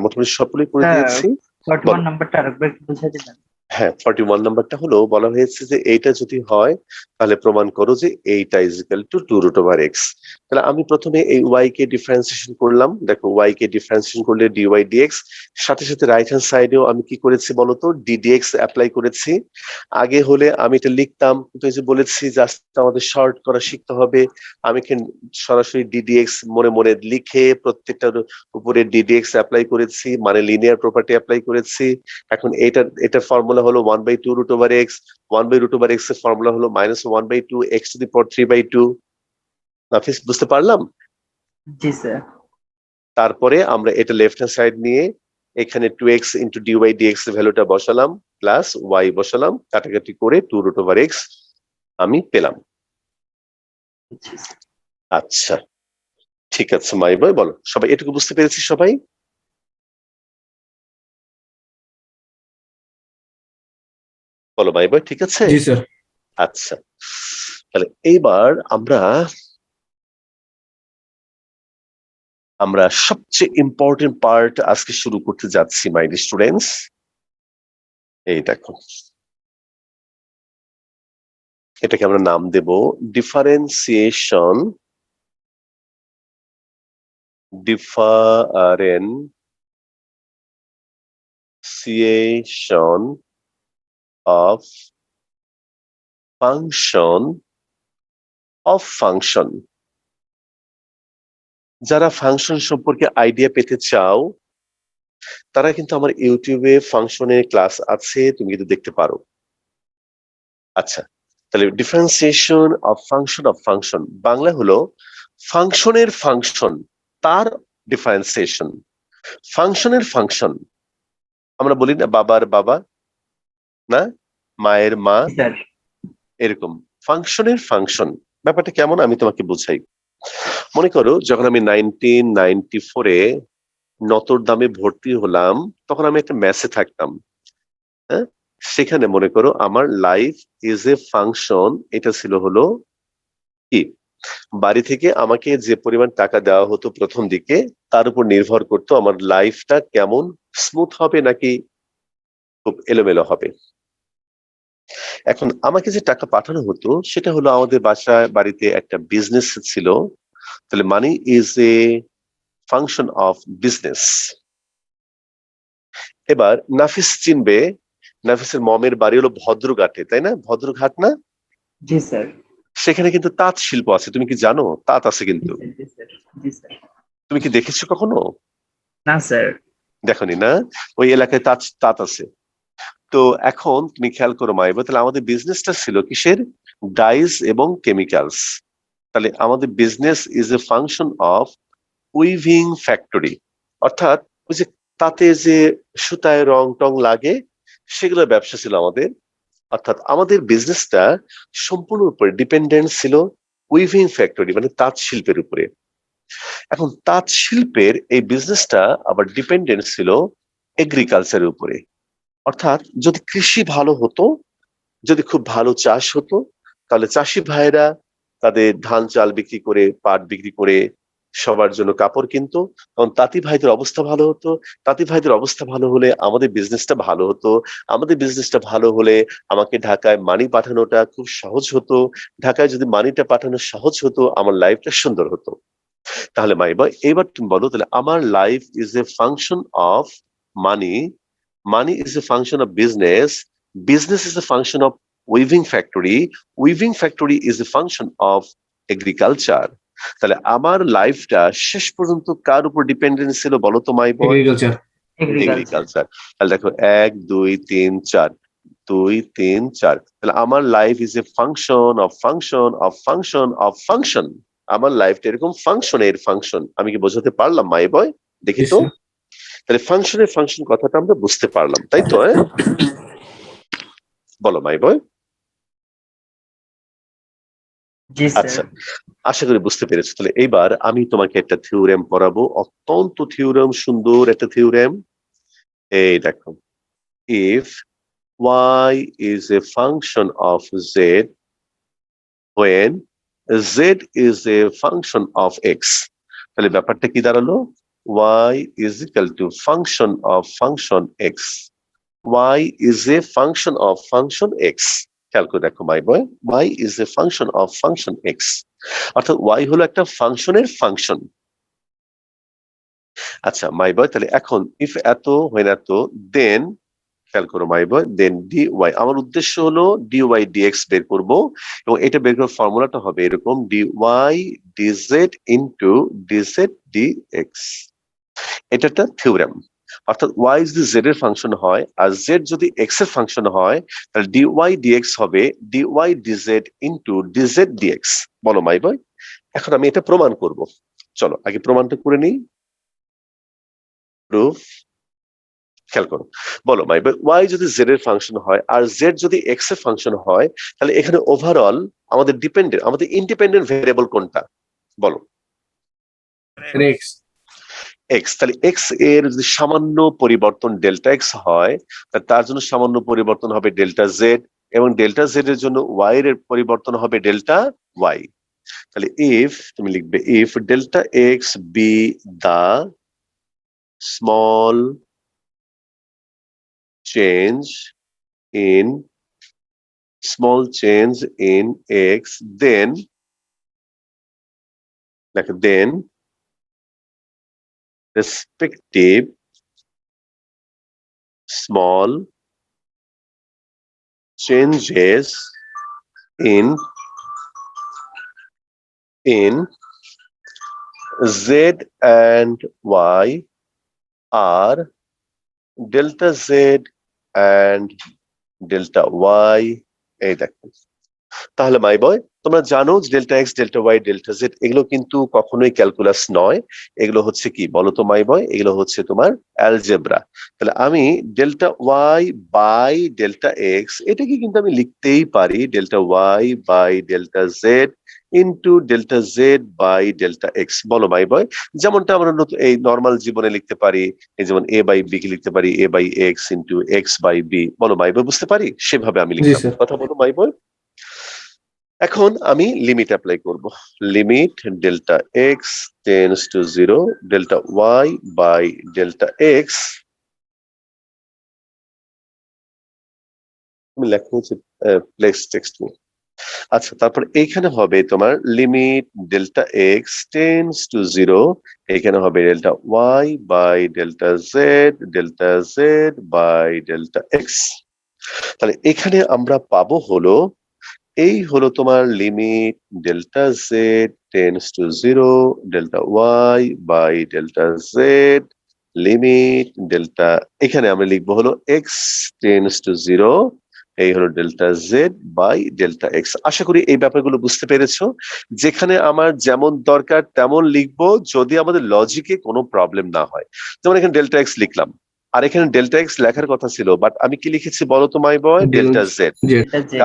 মোটামুটি সবগুলোই করে স্যার দিয়েছি। 41 নাম্বারটা আরেকবার একটু বুঝিয়ে দিবেন? হ্যাঁ, 41 নাম্বারটা হলো, বলা হয়েছে যে এইটা যদি হয়, তাহলে প্রমাণ করো যে এইটা is equal to 2 root over x. তাহলে আমি প্রথমে এই ওয়াই কে ডিফারেন্সিয়েশন করলাম, দেখো ওয়াই কে ডিফারেন্সিয়েশন করলে ডিওয়াই ডিএক্স, সাথে সাথে রাইট হ্যান্ড সাইডেও আমি কি করেছি বলতো, ডিডিএক্স অ্যাপ্লাই করেছি। আগে হলে আমি এটা লিখতাম, কিন্তু এই যে বলেছি জাস্ট আমাদের শর্ট করা শিখতে হবে, আমি এখানে সরাসরি ডিডিএক্স মনে মনে লিখে প্রত্যেকটার উপরে ডিডিএক্স অ্যাপ্লাই করেছি, মানে লিনিয়ার প্রপার্টি অ্যাপ্লাই করেছি। এখন এটার ফর্মুলা হলো 1 by 2 root over x, 1 by root over x এর ফর্মুলা হলো minus 1 by 2 x to the power 3 by 2। নাফিস, বুঝতে পারলাম? জি স্যার। তারপরে আমরা এটা লেফট হ্যান্ড সাইড নিয়ে এখানে 2x into dy dx এর ভ্যালুটা বসালাম, প্লাস y বসালাম, কাটাকাটি করে 2 root over x আমি পেলাম। বুঝছি স্যার। আচ্ছা, ঠিক আছে মাই বয়, বলো সবাই এটুকু বুঝতে পেরেছি সবাই? বলো মাই বয়, ঠিক আছে? জি স্যার। আচ্ছা, তাহলে এইবার আমরা সবচেয়ে ইম্পর্টেন্ট পার্ট আজকে শুরু করতে যাচ্ছি মাই স্টুডেন্টস। এই দেখো, এটাকে আমরা নাম দেব differentiation of function of function. যারা ফাংশন সম্পর্কে আইডিয়া পেতে চাও তারা কিন্তু আমার ইউটিউবে ফাংশনের ক্লাস আছে, তুমি কিন্তু দেখতে পারো। আচ্ছা, তাহলে ডিফারেন্সিয়েশন অফ ফাংশন বাংলা হলো ফাংশনের ফাংশন তার ডিফারেন্সিয়েশন। ফাংশনের ফাংশন, আমরা বলি না বাবার বাবা, না মায়ের মা, জি স্যার। এরকম ফাংশনের ফাংশন। ব্যাপারটা কেমন আমি তোমাকে বুঝাই। মনে করো যখন আমি 1994-এ নটরডামে ভর্তি হলাম, তখন আমি একটা মেসে থাকতাম। হ্যাঁ, সেখানে মনে করো আমার লাইফ ইজ এ ফাংশন, এটা ছিল হলো কি, বাড়ি থেকে আমাকে যে পরিমাণ টাকা দেওয়া হতো প্রথম দিকে তার উপর নির্ভর করতো আমার লাইফটা কেমন স্মুথ হবে নাকি খুব এলোমেলো হবে। এখন আমাকে যে টাকা পাঠানো হতো সেটা হলো আমাদের বাসায় বাড়িতে একটা বিজনেস ছিল, তাহলে money is a function of business. এবার নাফিস চিনবে, নাফিসের মমের বাড়ি হলো ভদ্রঘাটে, তাই না? ভদ্রঘাট না? জি স্যার। সেখানে কিন্তু তাঁত শিল্প আছে, তুমি কি জানো? তাঁত আছে জি কিন্তু। স্যার। জি স্যার। জি স্যার। তুমি কি দেখেছো কখনো? না স্যার। দেখনি না? ওই এলাকায় তাঁত তাঁত আছে। তো এখন তুমি খেয়াল করো মাইবা, তাহলে আমাদের বিজনেসটা ছিল কিসের? ডাইস এবং কেমিক্যালস। তাহলে আমাদের business is a function of weaving factory, অর্থাৎ ওই যে তাতে যে সুতায় রং টং লাগে সেগুলোর ব্যবসা ছিল আমাদের। অর্থাৎ আমাদের বিজনেসটা সম্পূর্ণ উপরে ডিপেন্ডেন্ট ছিল উইভিং ফ্যাক্টরি মানে তাঁত শিল্পের উপরে। এখন তাঁত শিল্পের এই বিজনেসটা আবার ডিপেন্ডেন্ট ছিল এগ্রিকালচারের উপরে। অর্থাৎ যদি কৃষি ভালো হতো, যদি খুব ভালো চাষ হতো, তাহলে চাষি ভাইরা তাদের ধান চাল বিক্রি করে, পাট বিক্রি করে সবার জন্য কাপড় কিনতো, তখন তাঁতি ভাইদের অবস্থা ভালো হতো। তাঁতি ভাইদের অবস্থা ভালো হলে আমাদের বিজনেসটা ভালো হতো। আমাদের বিজনেসটা ভালো হলে আমাকে ঢাকায় মানি পাঠানোটা খুব সহজ হতো। ঢাকায় যদি মানিটা পাঠানো সহজ হতো, আমার লাইফটা সুন্দর হতো। তাহলে মাইবা এবার তুমি বলো, তাহলে আমার life is a function of money, money is a function of business, business is a function of weaving factory, weaving factory is a function of agriculture. তাহলে আমার লাইফটা শেষ পর্যন্ত কার উপর ডিপেন্ডেন্ট ছিল বলো তো my boy? Agriculture. Agriculture. Agriculture. তাহলে দেখো 1 2 3 4, 2 3 4, তাহলে আমার life is a function of function of function of function. আমার লাইফটা এরকম ফাংশনের ফাংশন। আমি কি বোঝাতে পারলাম মাই বয়? দেখি তো। তাহলে ফাংশনের ফাংশন কথাটা আমরা বুঝতে পারলাম, তাই তো? বলো মাই বয়। জি আচ্ছা, স্যার। আশা করি বুঝতে পেরেছো। তাহলে এইবার আমি তোমাকে একটা থিওরেম পড়াবো, অত্যন্ত থিওরেম, সুন্দর একটা থিওরেম। এই দেখো, if y is a function of z when z is a function of x, তাহলে ব্যাপারটা কি দাঁড়ালো? y is equal to function of function x, y is a function of function x। খেয়াল করে দেখো my boy, y is a function of function x, অর্থাৎ y হলো একটা ফাংশনের ফাংশন। আচ্ছা মাই বয়, তাহলে এখন ইফ এত when এত দেন, খেয়াল করো মাই বয়, দেন ডি ওয়াই, আমার উদ্দেশ্য হলো ডি ওয়াই ডিএক্স বের করবো, এবং এটা বের করার ফর্মুলাটা হবে এরকম, d y d z into d z d x. এটা একটা থিওরেম। অর্থাৎ ওয়াই যদি জেড এর ফাংশন হয় আর জেড যদি এক্স এর ফাংশন হয়, তাহলে ডি ওয়াই ডিএক্স হবে d y d z into d z d x. বলো মাই বয়। এখন আমি এটা প্রমাণ করব, চলো আগে প্রমাণটা করে নিই। প্রুফ। খেয়াল করো, বলো মাই ওয়াই যদি জেড এর ফাংশন হয় আর জেড যদি এক্স এর ফাংশন হয়, তাহলে এখানে ওভারঅল আমাদের ডিপেন্ডেন্ট, আমাদের ইন্ডিপেন্ডেন্ট ভেরিয়েবল কোনটা বলো? এক্স। এক্স। তাহলে এক্স এর যদি সামান্য পরিবর্তন ডেল্টা এক্স হয়, তার জন্য সামান্য পরিবর্তন হবে ডেল্টা জেড, এবং ডেল্টা জেড এর জন্য ওয়াই এর পরিবর্তন হবে ডেল্টা ওয়াই। তাহলে ইফ তুমি লিখবে, if delta x be the small change in small change in x, then respective small changes in z and y are delta z and delta y, এই দেখো। তাহলে মাই বয়, তোমরা জানো delta x, delta y, delta z এগুলো কিন্তু কখনোই calculus নয়, এগুলো হচ্ছে কি বলো তো মাই বয়, এগুলো হচ্ছে তোমার অ্যালজেব্রা। তাহলে আমি delta y by delta x এটাকে কিন্তু আমি লিখতেই পারি delta y by delta z into delta z by delta x, বলো মাই বয়। যেমনটা আমরা এই নর্মাল জীবনে লিখতে পারি, এই যেমন এ বাই বি কে লিখতে পারি a by x into x by b, বলো মাই বয়, বুঝতে পারি? সেভাবে আমি জি লিখলাম, স্যার। কথা বলো মাই বয়। এখন আমি লিমিট অ্যাপ্লাই করব, limit delta x tends to 0 delta y by delta x, আমি লেখা হচ্ছে প্লেস টেক্সট নিয়ে। আচ্ছা, তারপর এইখানে হবে তোমার limit delta x tends to 0, এইখানে হবে delta y by delta z by delta x. তাহলে এখানে আমরা পাবো হলো, এই হলো তোমার limit delta z tends to 0 delta y by delta z limit delta, এখানে আমরা লিখবো হলো এক্স টেন্ডস টু 0, এই হলো delta z by delta x. আশা করি এই ব্যাপারগুলো বুঝতে পেরেছো। যেখানে আমার যেমন দরকার তেমন লিখবো, যদি আমাদের লজিকে কোনো প্রবলেম না হয়। যেমন এখানে ডেল্টা এক্স লিখলাম, আর এখানে ডেল্টা এক্স লেখার কথা ছিল, বাট আমি কি লিখেছি বলো তো মাই বয়, ডেল্টা জেড। এটা যে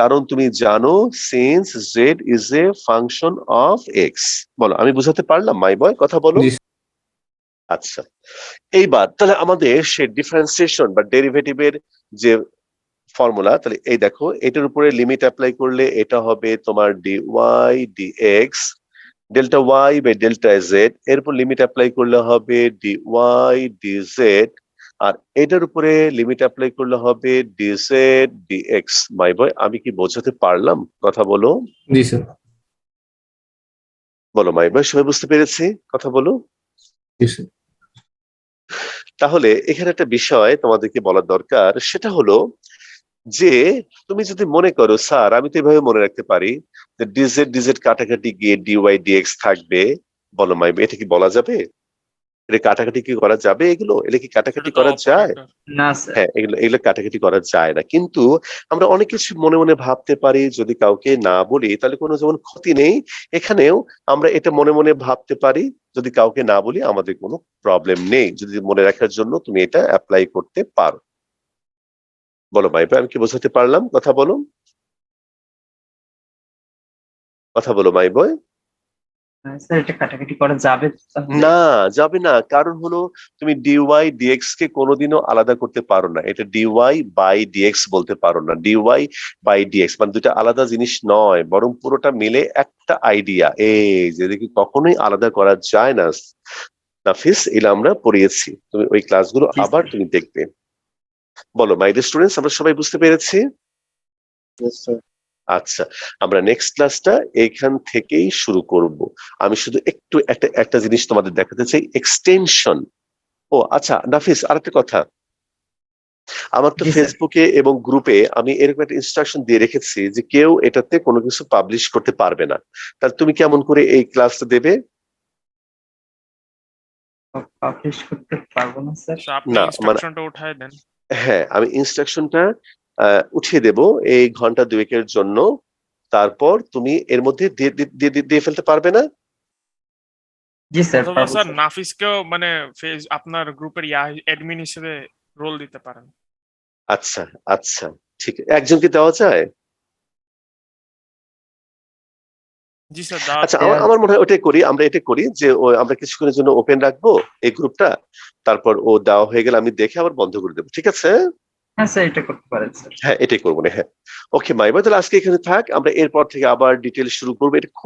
কারণ তুমি জানো since Z is a function of x, বলো আমি বুঝাতে পারলাম মাই বয়, কথা বলো। জি আচ্ছা, এইবার তাহলে আমাদের সে ডিফারেন্সিয়েশন বা ডেরিভেটিভের যে ফর্মুলা, তাহলে এই দেখো এটার উপরে লিমিট অ্যাপ্লাই করলে এটা হবে তোমার d y d x delta y by delta z, এরপর লিমিট অ্যাপ্লাই করলে হবে ডি ওয়াই ডি জেড, আর এটার উপরে লিমিট অ্যাপ্লাই করলে হবে d z d x. My boy, আমি কি বোঝাতে পারলাম, কথা বলো। জি স্যার। বলো মাই বয়, সবাই বুঝতে পেরেছি, কথা বলো। জি স্যার। তাহলে এখানে একটা বিষয় তোমাদেরকে বলার দরকার, সেটা হলো যে তুমি যদি মনে করো স্যার আমি তো এভাবে মনে রাখতে পারি যে ডিজেড ডিজেড কাটাকাটি গিয়ে ডিওয়াই ডিএক্স থাকবে, বলো মাই বয়, এটা কি বলা যাবে? এটা কাটাকাটি কি করা যাবে? এগুলো এটা কি কাটাকাটি এটা তো করা যায়? অপারেটর। না স্যার, হ্যাঁ, এগুলো কাটাকাটি করা যায় না, কিন্তু আমরা অনেক কিছু মনে মনে ভাবতে পারি, যদি কাউকে না বলি তাহলে কোনো যেমন ক্ষতি নেই, এখানেও আমরা এটা মনে মনে ভাবতে পারি, যদি কাউকে না বলি আমাদের কোনো প্রবলেম নেই, যদি মনে রাখার জন্য তুমি এটা অ্যাপ্লাই করতে পারো। বলো ভাই, আমি কি বোঝাতে পারলাম, কথা বলো, কথা বলো মাই বয়। স্যার এটা কাটাকাটি করা যাবে তাহলে? না, যাবে না, কারণ হলো তুমি ডিওয়াই ডিএক্স কে কোনোদিনও আলাদা করতে পারো না, এটা ডিওয়াই বাই ডিএক্স বলতে পারো না, ডিওয়াই বাই ডিএক্স মানে দুটা আলাদা জিনিস নয়, বরং পুরোটা মিলে একটা আইডিয়া, এই যেদিকে কখনোই আলাদা করা যায় না। নাফিস, এটা আমরা পড়িয়েছি, তুমি ওই ক্লাসগুলো জি, আবার স্যার। তুমি দেখবে। বলো মাই ডিয়ার স্টুডেন্টস, আমরা সবাই বুঝতে পেরেছি? Yes, sir. আচ্ছা, আমরা নেক্সট ক্লাসটা এইখান থেকেই শুরু করব। আমি শুধু একটু একটা জিনিস তোমাদের দেখাতে চাই, এক্সটেনশন। ও আচ্ছা নাফিস, আরেকটা কথা, আমার তো জি, স্যার। ফেসবুকে এবং গ্রুপে আমি এরকম একটা ইনস্ট্রাকশন দিয়ে রেখেছি যে কেউ এটাতে কোনো কিছু পাবলিশ করতে পারবে না, তাহলে তুমি কেমন করে এই ক্লাসটা দেবে? পাবলিশ করতে পারবো না স্যার। So, আপনি না, ইনস্ট্রাকশনটা উঠায় দেন। হ্যাঁ, আমি ইনস্ট্রাকশনটা উঠিয়ে দেব এই ঘন্টা দুয়েকের জন্য, তারপর তুমি এর মধ্যে দিয়ে ফেলতে পারবে না? জি স্যার, অথবা পারবো স্যার স্যার। নাফিসকেও মানে আপনার গ্রুপের অ্যাডমিন হিসেবে রোল দিতে পারেন। আচ্ছা আচ্ছা, ঠিক, একজনকে দেওয়া যায়? জি স্যার, দাওয়াত আচ্ছা, দেন। আমার মনে হয় ওটাই করি, আমরা এটা করি যে আমরা কিছুক্ষণের জন্য ওপেন রাখবো এই গ্রুপটা, তারপর ও দেওয়া হয়ে গেলে আমি দেখে আবার বন্ধ করে দেবো, ঠিক আছে? হ্যাঁ স্যার, এটা করতে পারেন স্যার। হ্যাঁ, এটাই করবো না, হ্যাঁ। ওকে মাই বয়, তাহলে আজকে এখানে থাক, আমরা এরপর থেকে আবার ডিটেল শুরু করবো, এটা খুব